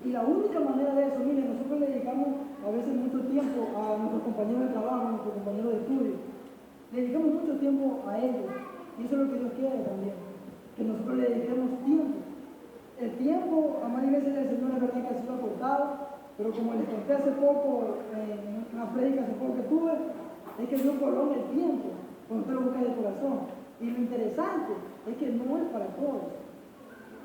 Y la única manera de eso, miren, nosotros le dedicamos a veces mucho tiempo a nuestros compañeros de trabajo, a nuestros compañeros de estudio. Le dedicamos mucho tiempo a ellos. Y eso es lo que Dios quiere también, que nosotros le dediquemos tiempo. El tiempo, amada iglesia del Señor, es verdad que ha sido acortado, pero como les conté hace poco, en una prédica hace poco que tuve, es que Dios prolonga el tiempo cuando usted lo busca de corazón. Y lo interesante es que no es para todos.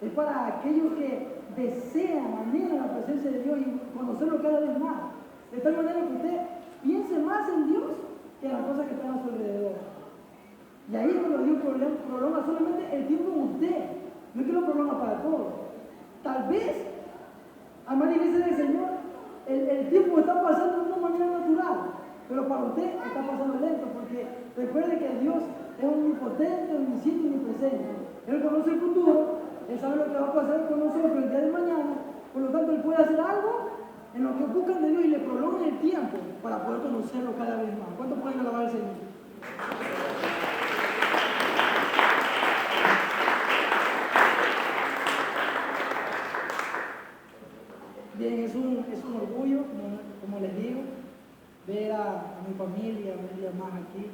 Es para aquellos que desean, anhelan la presencia de Dios y conocerlo cada vez más. De tal manera que usted piense más en Dios que en las cosas que están a su alrededor. Y ahí es cuando Dios prolonga solamente el tiempo en usted. No es que lo prolonga para todos. Tal vez, amada iglesia del Señor, el tiempo está pasando de una manera natural, pero para usted está pasando lento, porque recuerde que Dios es omnipotente, omnisciente y omnipresente. Él conoce el futuro. Él sabe lo que va a pasar con nosotros el día de mañana, por lo tanto Él puede hacer algo en lo que buscan de Dios y le prolongan el tiempo para poder conocerlo cada vez más. ¿Cuántos pueden alabar al Señor? Bien, es un orgullo, como les digo, ver a mi familia más aquí,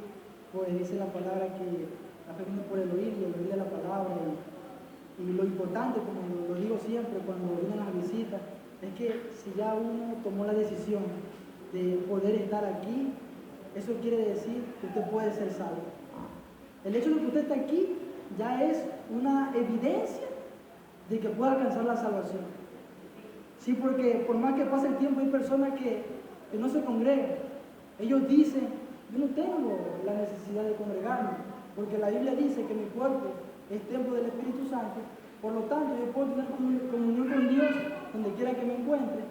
pues dice la palabra que la fe viene por el oír y el oír de la palabra. Y lo importante, como lo digo siempre cuando vienen las visitas, es que si ya uno tomó la decisión de poder estar aquí, eso quiere decir que usted puede ser salvo. El hecho de que usted esté aquí ya es una evidencia de que puede alcanzar la salvación. Sí, porque por más que pase el tiempo hay personas que no se congregan. Ellos dicen, yo no tengo la necesidad de congregarme, porque la Biblia dice que mi cuerpo es templo del Espíritu Santo, por lo tanto yo puedo tener comunión con Dios donde quiera que me encuentre.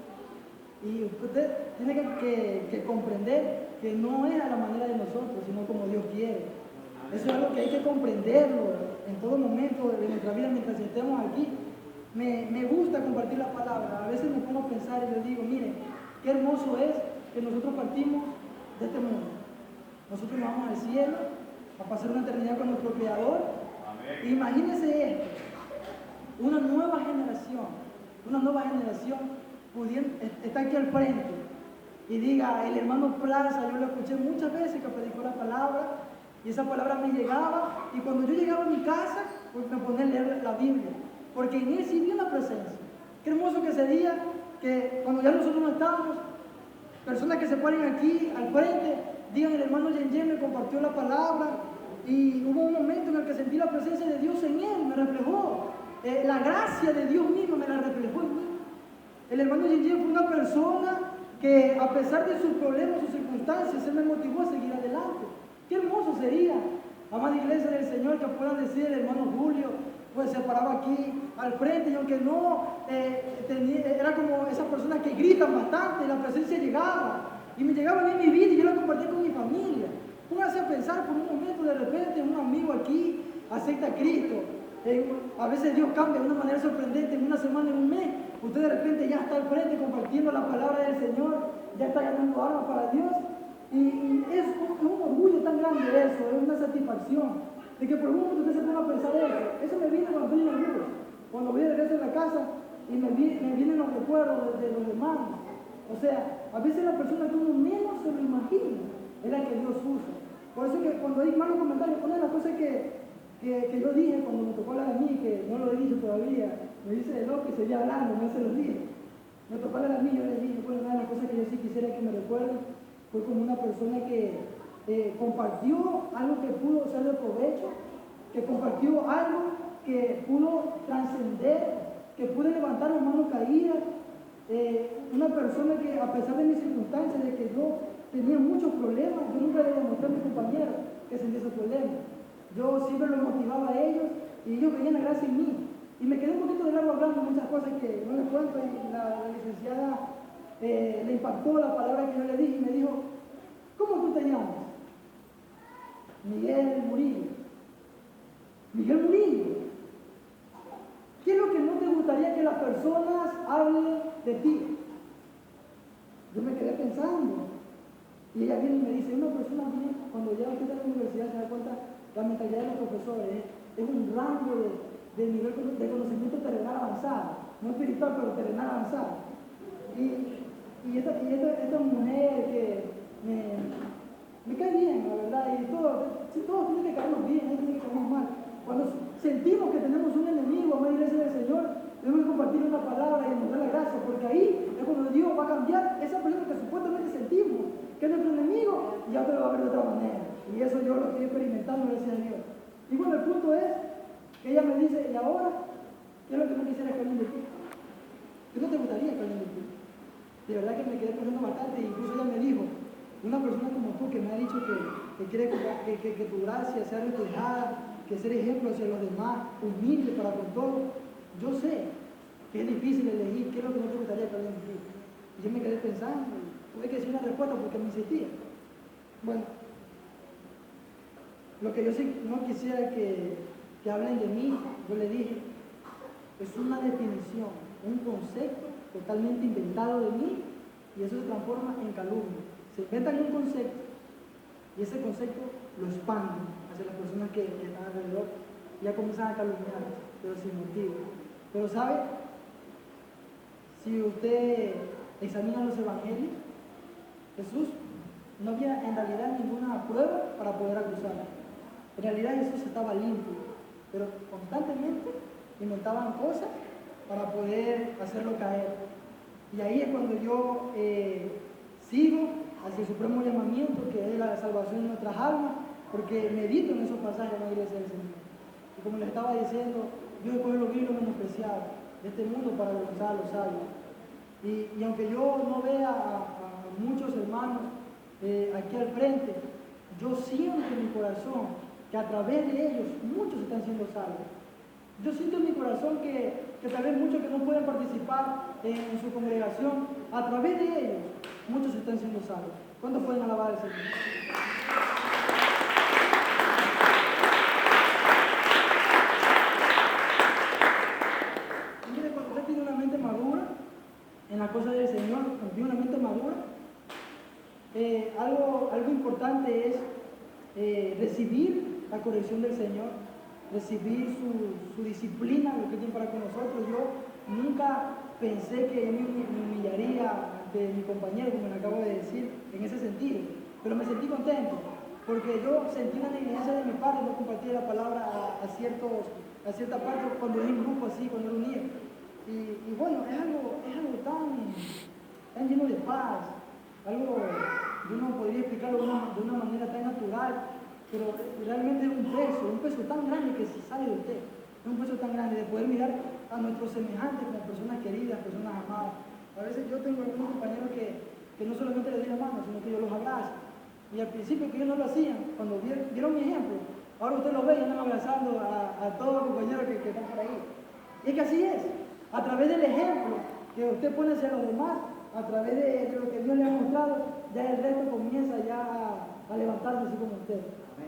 Y usted tiene que comprender que no es a la manera de nosotros, sino como Dios quiere. Eso es algo que hay que comprenderlo en todo momento de nuestra vida mientras estemos aquí. Me gusta compartir la palabra. A veces me pongo a pensar y les digo, miren, qué hermoso es que nosotros partimos de este mundo. Nosotros nos vamos al cielo a pasar una eternidad con nuestro Creador. Imagínense esto, una nueva generación está aquí al frente y diga, el hermano Plaza, yo lo escuché muchas veces que predicó la palabra y esa palabra me llegaba y cuando yo llegaba a mi casa, pues me ponía a leer la Biblia, porque en él sí vi una presencia. Qué hermoso que sería que cuando ya nosotros no estamos, personas que se ponen aquí al frente, digan, el hermano Yen me compartió la palabra y hubo un momento en el que sentí la presencia de Dios en él, me reflejó, la gracia de Dios mismo me la reflejó en mí. El hermano Yen fue una persona que a pesar de sus problemas, sus circunstancias, él me motivó a seguir adelante. Qué hermoso sería, amada iglesia del Señor, que puedan decir, el hermano Julio, pues se paraba aquí al frente y aunque no era como esa persona que grita bastante, la presencia llegaba y me llegaba en mi vida y yo la compartí con mi familia. Pónganse a pensar por un momento, de repente un amigo aquí acepta a Cristo. A veces Dios cambia de una manera sorprendente en una semana, en un mes. Usted de repente ya está al frente compartiendo la palabra del Señor, ya está ganando almas para Dios. Y es un orgullo tan grande eso, es una satisfacción. De que por un momento usted se ponga a pensar eso me viene cuando estoy en el bus, cuando voy de regreso a la casa y me vienen los recuerdos de los hermanos. O sea, a veces la persona que uno menos se lo imagina es la que Dios usa. Por eso que cuando hay malos comentarios, una de las cosas que yo dije cuando me tocó hablar a mí, que no lo he dicho todavía, me dice de loco y seguía hablando, no se los dije. Me tocó hablar a mí, yo le dije, bueno, una de las cosas que yo sí quisiera que me recuerden fue como una persona que compartió algo que pudo ser de provecho, que compartió algo que pudo trascender, que pudo levantar las manos caídas, una persona que a pesar de mis circunstancias, de que yo tenía muchos problemas, yo nunca le demostré a mis compañeros que sentía esos problemas. Yo siempre los motivaba a ellos y ellos veían la gracia en mí. Y me quedé un poquito de largo hablando muchas cosas que no les cuento y la licenciada le impactó la palabra que yo le dije y me dijo, ¿cómo tú te llamas? Miguel Murillo. Miguel Murillo. ¿Qué es lo que no te gustaría que las personas hablen de ti? Yo me quedé pensando. Y ella viene y me dice, una persona viene, cuando llega aquí a la universidad se da cuenta la mentalidad de los profesores, es un rango de nivel de conocimiento terrenal avanzado, no espiritual, pero terrenal avanzado. Y esta mujer que me cae bien, la verdad, y todos tienen que caernos bien, nadie tiene que caernos mal. Cuando sentimos que tenemos un enemigo, amada iglesia del Señor, debemos compartir una palabra y mostrar la gracia, porque ahí es cuando Dios va a cambiar esa persona que supuestamente sentimos que es nuestro enemigo, y ya te lo va a ver de otra manera. Y eso yo lo estoy experimentando, gracias a Dios. Y bueno, el punto es que ella me dice, ¿y ahora qué es lo que no quisiera que hablen de ti? ¿Qué no te gustaría que hablen de ti? De verdad que me quedé pensando bastante, incluso ella me dijo, una persona como tú que me ha dicho que quiere que tu gracia sea reflejada, que ser ejemplo hacia los demás, humilde para con todo. Yo sé que es difícil elegir qué es lo que no te gustaría que hablen de ti. Y yo me quedé pensando, tuve que decir una respuesta porque me insistía. Bueno, lo que yo sí no quisiera que hablen de mí, yo le dije, es una definición, un concepto totalmente inventado de mí y eso se transforma en calumnia. Se inventan un concepto y ese concepto lo expanden hacia las personas que están alrededor y ya comienzan a calumniar, pero sin motivo. Pero ¿sabe? Si usted examina los evangelios, Jesús no había en realidad ninguna prueba para poder acusarlo. En realidad Jesús estaba limpio, pero constantemente inventaban cosas para poder hacerlo caer. Y ahí es cuando yo sigo hacia el supremo llamamiento, que es la salvación de nuestras almas, porque medito en esos pasajes de la iglesia del Señor. Y como les estaba diciendo, yo escogí lo vil y lo menospreciado de este mundo para avergonzar a los sabios. Y aunque yo no vea a muchos hermanos aquí al frente, yo siento en mi corazón que a través de ellos muchos están siendo salvos. Yo siento en mi corazón que tal vez muchos que no pueden participar en su congregación, a través de ellos muchos están siendo salvos. ¿Cuántos pueden alabar al Señor? Y mire, cuando usted tiene una mente madura en la cosa del Señor, cuando tiene una mente madura, algo importante es recibir la corrección del Señor, recibir su disciplina, lo que tiene para con nosotros. Yo nunca pensé que yo me humillaría ante mi compañero, como le acabo de decir, en ese sentido, pero me sentí contento, porque yo sentí una negligencia de mi parte, no compartía la palabra a cierta parte cuando era un grupo así, cuando era un niño. Y bueno, es algo tan lleno de paz, algo, yo no podría explicarlo de una manera tan natural, pero realmente es un peso tan grande que se sale de usted. Es un peso tan grande de poder mirar a nuestros semejantes como personas queridas, personas amadas. A veces yo tengo algunos compañeros que no solamente les doy la mano, sino que yo los abrazo. Y al principio que ellos no lo hacían, cuando vieron mi ejemplo, ahora usted lo ve y andan abrazando a todos los compañeros que están por ahí. Y es que así es. A través del ejemplo que usted pone hacia los demás, a través de lo que Dios le ha mostrado, ya el resto comienza ya a levantarse así como usted.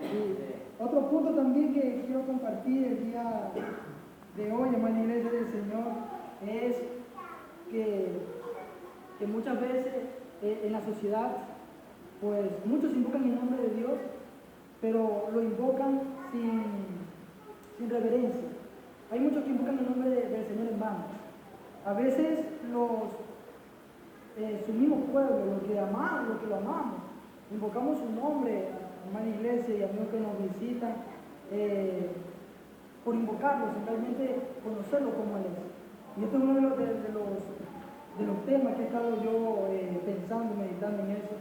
Y otro punto también que quiero compartir el día de hoy, hermana iglesia del Señor, es que muchas veces en la sociedad, pues muchos invocan el nombre de Dios, pero lo invocan sin reverencia. Hay muchos que invocan el nombre del Señor en vano. A veces su mismo pueblo, los que lo amamos, invocamos su nombre, hermana iglesia y amigos que nos visitan, por invocarlo, simplemente conocerlo como Él es. Y esto es uno de los temas que he estado yo pensando, meditando en eso.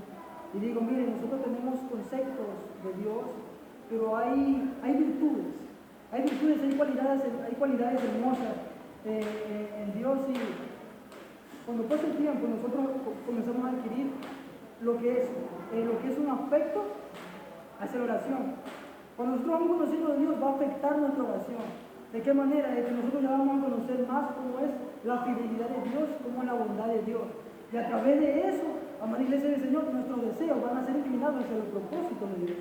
Y digo, miren, nosotros tenemos conceptos de Dios, pero hay virtudes. Hay virtudes, hay cualidades hermosas en Dios, y cuando pasa el tiempo nosotros comenzamos a adquirir lo que es un afecto hacia la oración. Cuando nosotros vamos conociendo a Dios, va a afectar nuestra oración. ¿De qué manera? Es que nosotros ya vamos a conocer más cómo es la fidelidad de Dios, cómo es la bondad de Dios. Y a través de eso, amada iglesia del Señor, nuestros deseos van a ser inclinados hacia los propósitos de Dios.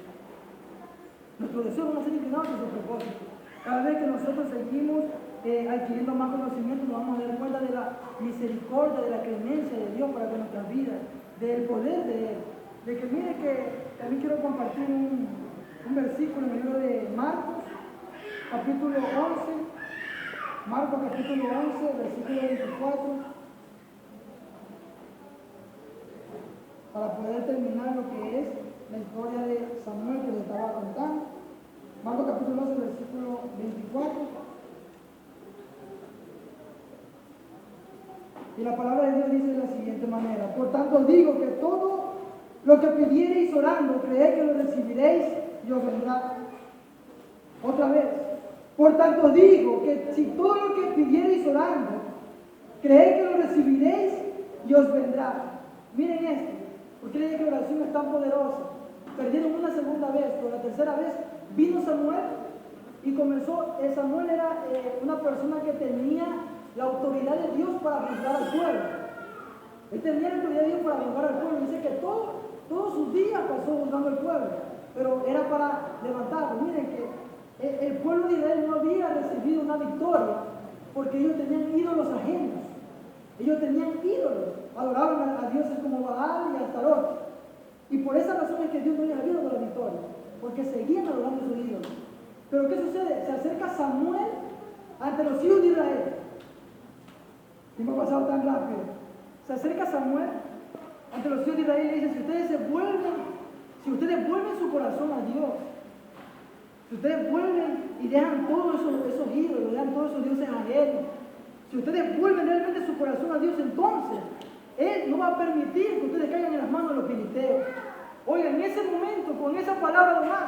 Nuestros deseos van a ser inclinados hacia los propósitos. Cada vez que nosotros seguimos adquiriendo más conocimiento, nos vamos a dar cuenta de la misericordia, de la clemencia de Dios para con nuestras vidas, del poder de Él. De que mire que también quiero compartir un versículo en el libro de Marcos, capítulo 11, Marcos capítulo 11, versículo 24, para poder terminar lo que es la historia de Samuel que les estaba contando. Marcos capítulo 11, versículo 24. Y la palabra de Dios dice de la siguiente manera: por tanto digo que todo lo que pidiereis orando, creed que lo recibiréis y os vendrá. Otra vez. Por tanto digo que si todo lo que pidiereis orando, creed que lo recibiréis y os vendrá. Miren esto, porque le dije que la oración es tan poderosa. Perdieron una segunda vez, pero la tercera vez vino Samuel y comenzó. Samuel era una persona que tenía la autoridad de Dios para juzgar al pueblo. Él tenía la autoridad de Dios para juzgar al pueblo. Dice que todos sus días pasó juzgando al pueblo, pero era para levantarlo. Miren que el pueblo de Israel no había recibido una victoria porque ellos tenían ídolos ajenos. Ellos tenían ídolos, adoraban a dioses como Baal y Astarot. Y por esa razón es que Dios no les había dado la victoria, porque seguían adorando a sus ídolos. Pero ¿qué sucede? Se acerca Samuel ante los hijos de Israel. Y me ha pasado tan rápido. Se acerca Samuel ante los hijos de Israel y dice: si ustedes vuelven su corazón a Dios, si ustedes vuelven y dejan todos esos ídolos, dejan todos esos dioses ajenos, si ustedes vuelven realmente su corazón a Dios, entonces Él no va a permitir que ustedes caigan en las manos de los filisteos. Oiga, en ese momento, con esa palabra nomás,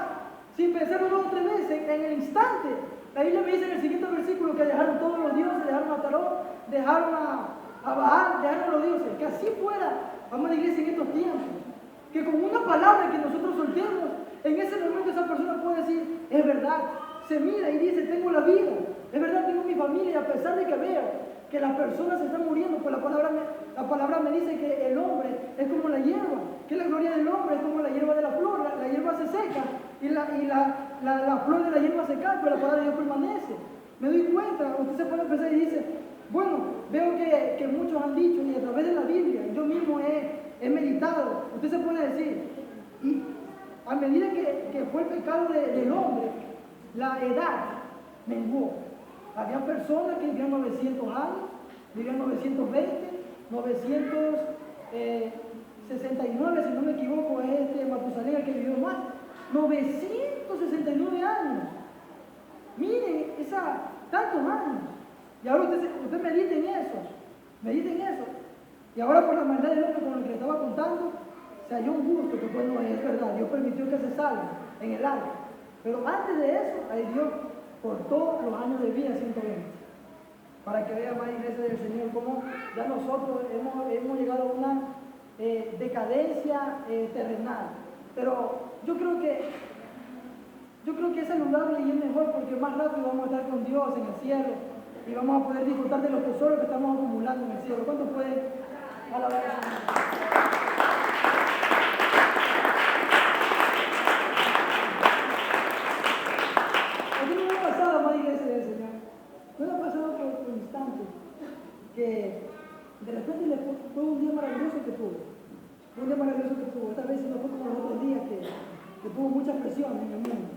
sin pensarlo 2 o 3 veces, en el instante, la Biblia me dice en el siguiente versículo que dejaron todos los dioses, dejaron a Tarot, dejaron a Baal, dejaron a los dioses. Que así fuera, vamos a la iglesia en estos tiempos. Que con una palabra que nosotros soltemos, en ese momento esa persona puede decir: es verdad. Se mira y dice: tengo la vida, es verdad, tengo mi familia, y a pesar de que veo que las personas se están muriendo, pues la palabra me dice que el hombre es como la hierba, que la gloria del hombre es como la hierba de la flor, la hierba se seca y la flor de la hierba se cae, pero la palabra de Dios permanece. Me doy cuenta, usted se pone a pensar y dice, bueno, veo que muchos han dicho, y a través de la Biblia, yo mismo he meditado, usted se pone a decir, y a medida que fue el pecado del hombre, la edad menguó. Había personas que vivían 900 años, vivían 920, 969, si no me equivoco, es Matusalén el que vivió más. 969 años. Miren, tantos años. Y ahora usted medite en eso. Y ahora por la maldad del hombre, con lo que le estaba contando, se halló un gusto, que bueno, es verdad, Dios permitió que se salve en el arca. Pero antes de eso, ahí Dios cortó los años de vida 120. Para que vea más iglesia del Señor, cómo ya nosotros hemos llegado a una decadencia terrenal. Pero yo creo que es saludable y es mejor, porque más rápido vamos a estar con Dios en el cielo y vamos a poder disfrutar de los tesoros que estamos acumulando en el cielo. ¿Cuántos pueden alabar al Señor? ¿A ti no me ha pasado, amada iglesia del Señor? ¿No le ha pasado por instantes que de repente fue un día maravilloso que tuvo? Esta vez no fue como los otros días que tuvo mucha presión en el mundo.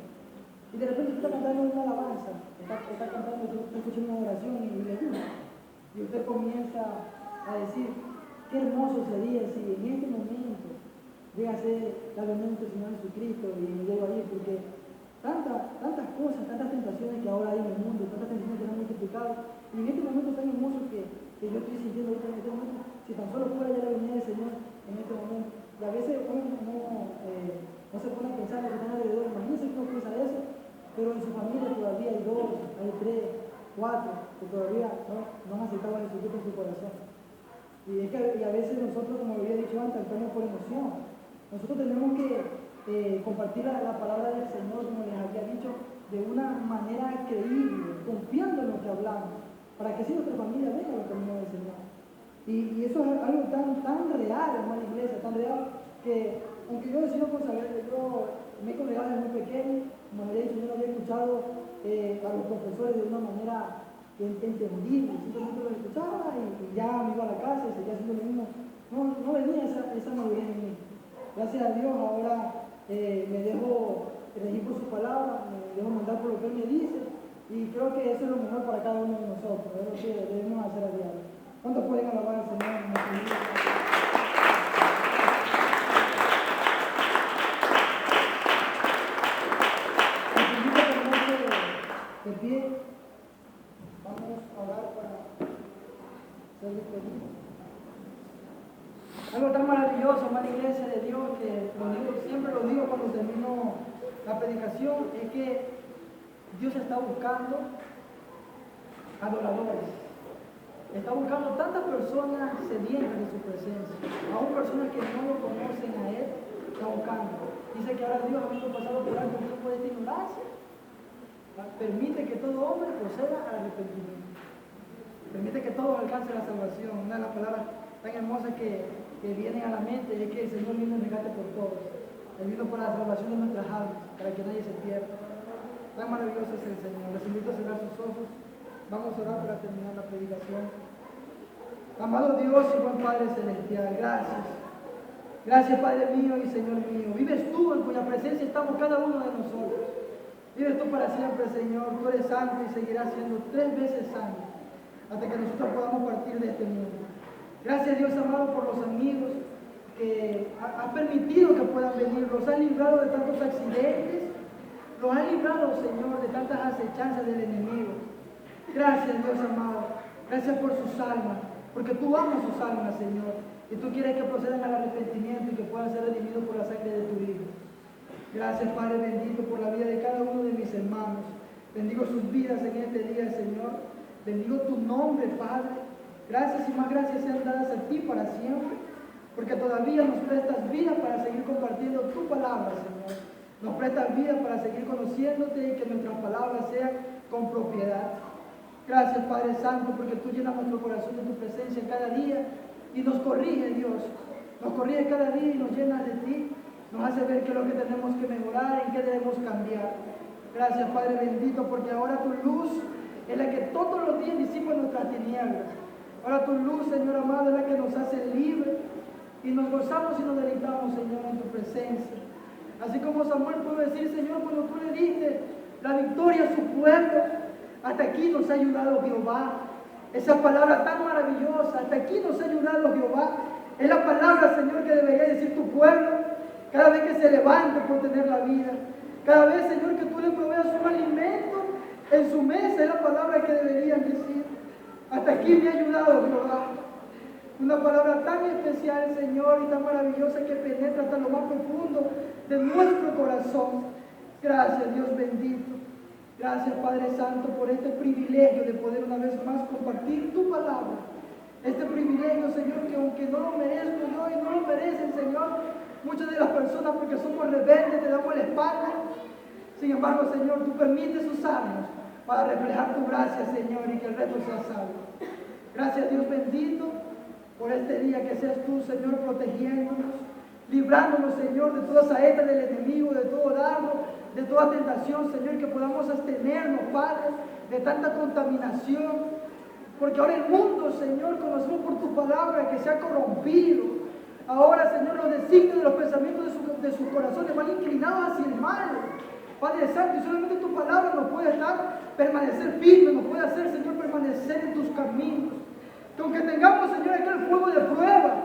Y de repente está cantando una alabanza, está cantando, está escuchando una oración y le gusta. Y usted comienza a decir, qué hermoso sería si en este momento llega a ser la venida del Señor Jesucristo y llego ahí, porque tantas cosas, tantas tentaciones que ahora hay en el mundo, tantas tentaciones que se han multiplicado, y en este momento tan hermoso que yo estoy sintiendo ahorita en este momento, si tan solo fuera ya la venida del Señor en este momento. Y a veces uno no se pone a pensar en lo que están alrededor, imagínense que uno piensa eso, pero en su familia todavía hay 2, hay 3, 4 que todavía no han aceptado a Jesucristo en su corazón. Y a veces nosotros, como había dicho antes, actuamos por emoción. Nosotros tenemos que compartir la palabra del Señor, como les había dicho, de una manera creíble, confiando en lo que hablamos, para que así nuestra familia venga a los caminos del Señor. Y eso es algo tan real, hermana iglesia, tan real, que aunque yo decido consagrarme, yo me he congregado desde muy pequeño, como había dicho, yo no había escuchado a los profesores de una manera entendible, simplemente los escuchaba y ya me iba a la casa y seguía haciendo lo mismo. No venía esa madurez en mí. Gracias a Dios ahora me dejo elegir por su palabra, me dejo mandar por lo que Él me dice, y creo que eso es lo mejor para cada uno de nosotros, es lo que debemos hacer a diario. ¿Cuántos pueden alabar al Señor en nuestra vida? Les invito a ponerse de pie. Vamos a orar para ser despedidos. Algo tan maravilloso, hermana iglesia de Dios, que siempre lo digo cuando termino la predicación, es que Dios está buscando adoradores. Está buscando tantas personas sedientas de su presencia, aún personas que no lo conocen a Él, está buscando. Dice que ahora Dios, habiendo pasado por alto tiempo de esta ignorancia, permite que todo hombre proceda al arrepentimiento. Permite que todos alcancen la salvación. Una de las palabras tan hermosas que vienen a la mente es que el Señor vino en rescate por todos. Él vino para la salvación de nuestras almas, para que nadie se pierda. Tan maravilloso es el Señor. Les invito a cerrar sus ojos. Vamos a orar para terminar la predicación. Amado Dios y buen Padre Celestial, gracias. Gracias, Padre mío y Señor mío. Vives tú, en cuya presencia estamos cada uno de nosotros. Vives tú para siempre, Señor. Tú eres santo y seguirás siendo 3 veces santo, hasta que nosotros podamos partir de este mundo. Gracias, Dios amado, por los amigos que has permitido que puedan venir. Los has librado de tantos accidentes. Los has librado, Señor, de tantas acechanzas del enemigo. Gracias, Dios amado. Gracias por sus almas, porque tú amas sus almas, Señor, y tú quieres que procedan al arrepentimiento y que puedan ser redimidos por la sangre de tu Hijo. Gracias, Padre bendito, por la vida de cada uno de mis hermanos. Bendigo sus vidas en este día, Señor. Bendigo tu nombre, Padre. Gracias y más gracias sean dadas a ti para siempre, porque todavía nos prestas vida para seguir compartiendo tu palabra, Señor. Nos prestas vida para seguir conociéndote y que nuestras palabras sean con propiedad. Gracias, Padre Santo, porque tú llenas nuestro corazón de tu presencia cada día y nos corrige, Dios. nos corrige cada día y nos llena de ti, nos hace ver qué es lo que tenemos que mejorar, en qué debemos cambiar. Gracias, Padre bendito, porque ahora tu luz es la que todos los días disipa nuestras tinieblas. Ahora tu luz, Señor amado, es la que nos hace libres y nos gozamos y nos deleitamos, Señor, en tu presencia. Así como Samuel pudo decir, Señor, cuando tú le diste la victoria a su pueblo, hasta aquí nos ha ayudado Jehová. Esa palabra tan maravillosa, hasta aquí nos ha ayudado Jehová. Es la palabra, Señor, que debería decir tu pueblo cada vez que se levante por tener la vida. Cada vez, Señor, que tú le proveas un alimento en su mesa, es la palabra que deberían decir. Hasta aquí me ha ayudado Jehová. Una palabra tan especial, Señor, y tan maravillosa que penetra hasta lo más profundo de nuestro corazón. Gracias, Dios bendito. Gracias, Padre Santo, por este privilegio de poder una vez más compartir tu palabra. Este privilegio, Señor, que aunque no lo merezco yo y no lo merecen, Señor, muchas de las personas, porque somos rebeldes, te damos la espalda. Sin embargo, Señor, tú permites usarnos para reflejar tu gracia, Señor, y que el resto sea salvo. Gracias, Dios bendito, por este día, que seas tú, Señor, protegiéndonos, librándonos, Señor, de toda saeta del enemigo, de todo dardo, de toda tentación, Señor, que podamos abstenernos, Padre, de tanta contaminación. Porque ahora el mundo, Señor, conocemos por tu palabra que se ha corrompido. Ahora, Señor, los designios de los pensamientos de sus corazones van inclinados hacia el mal. Padre Santo, y solamente tu palabra nos puede permanecer firme, nos puede hacer, Señor, permanecer en tus caminos. Que aunque tengamos, Señor, aquel fuego de prueba,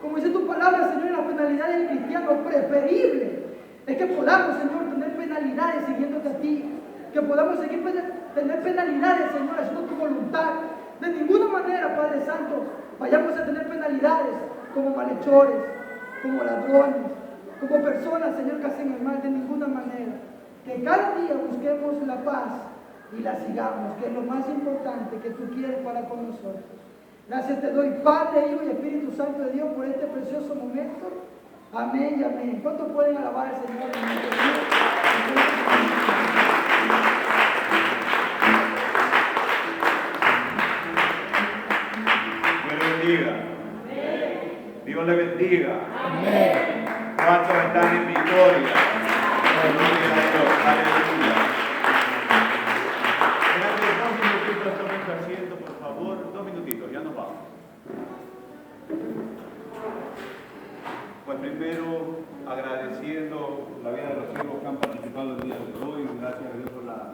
como dice tu palabra, Señor, en las penalidades del cristiano, preferible es que podamos, Señor, tener penalidades siguiéndote a ti. Que podamos tener penalidades, Señor, haciendo tu voluntad. De ninguna manera, Padre Santo, vayamos a tener penalidades como malhechores, como ladrones, como personas, Señor, que hacen el mal. De ninguna manera. Que cada día busquemos la paz y la sigamos, que es lo más importante que tú quieres para con nosotros. Gracias te doy, Padre, Hijo y Espíritu Santo de Dios, por este precioso momento. Amén y amén. ¿Cuántos pueden alabar al Señor en este día? Dios le bendiga. Dios le bendiga. Amén. ¿Cuántos están en victoria? Gloria a Dios. Aleluya. Durante 2 minutitos tomen su asiento, por favor. 2 minutitos, ya nos vamos. Pues primero, agradeciendo la vida de los siervos que han participado el día de hoy. Gracias a Dios por la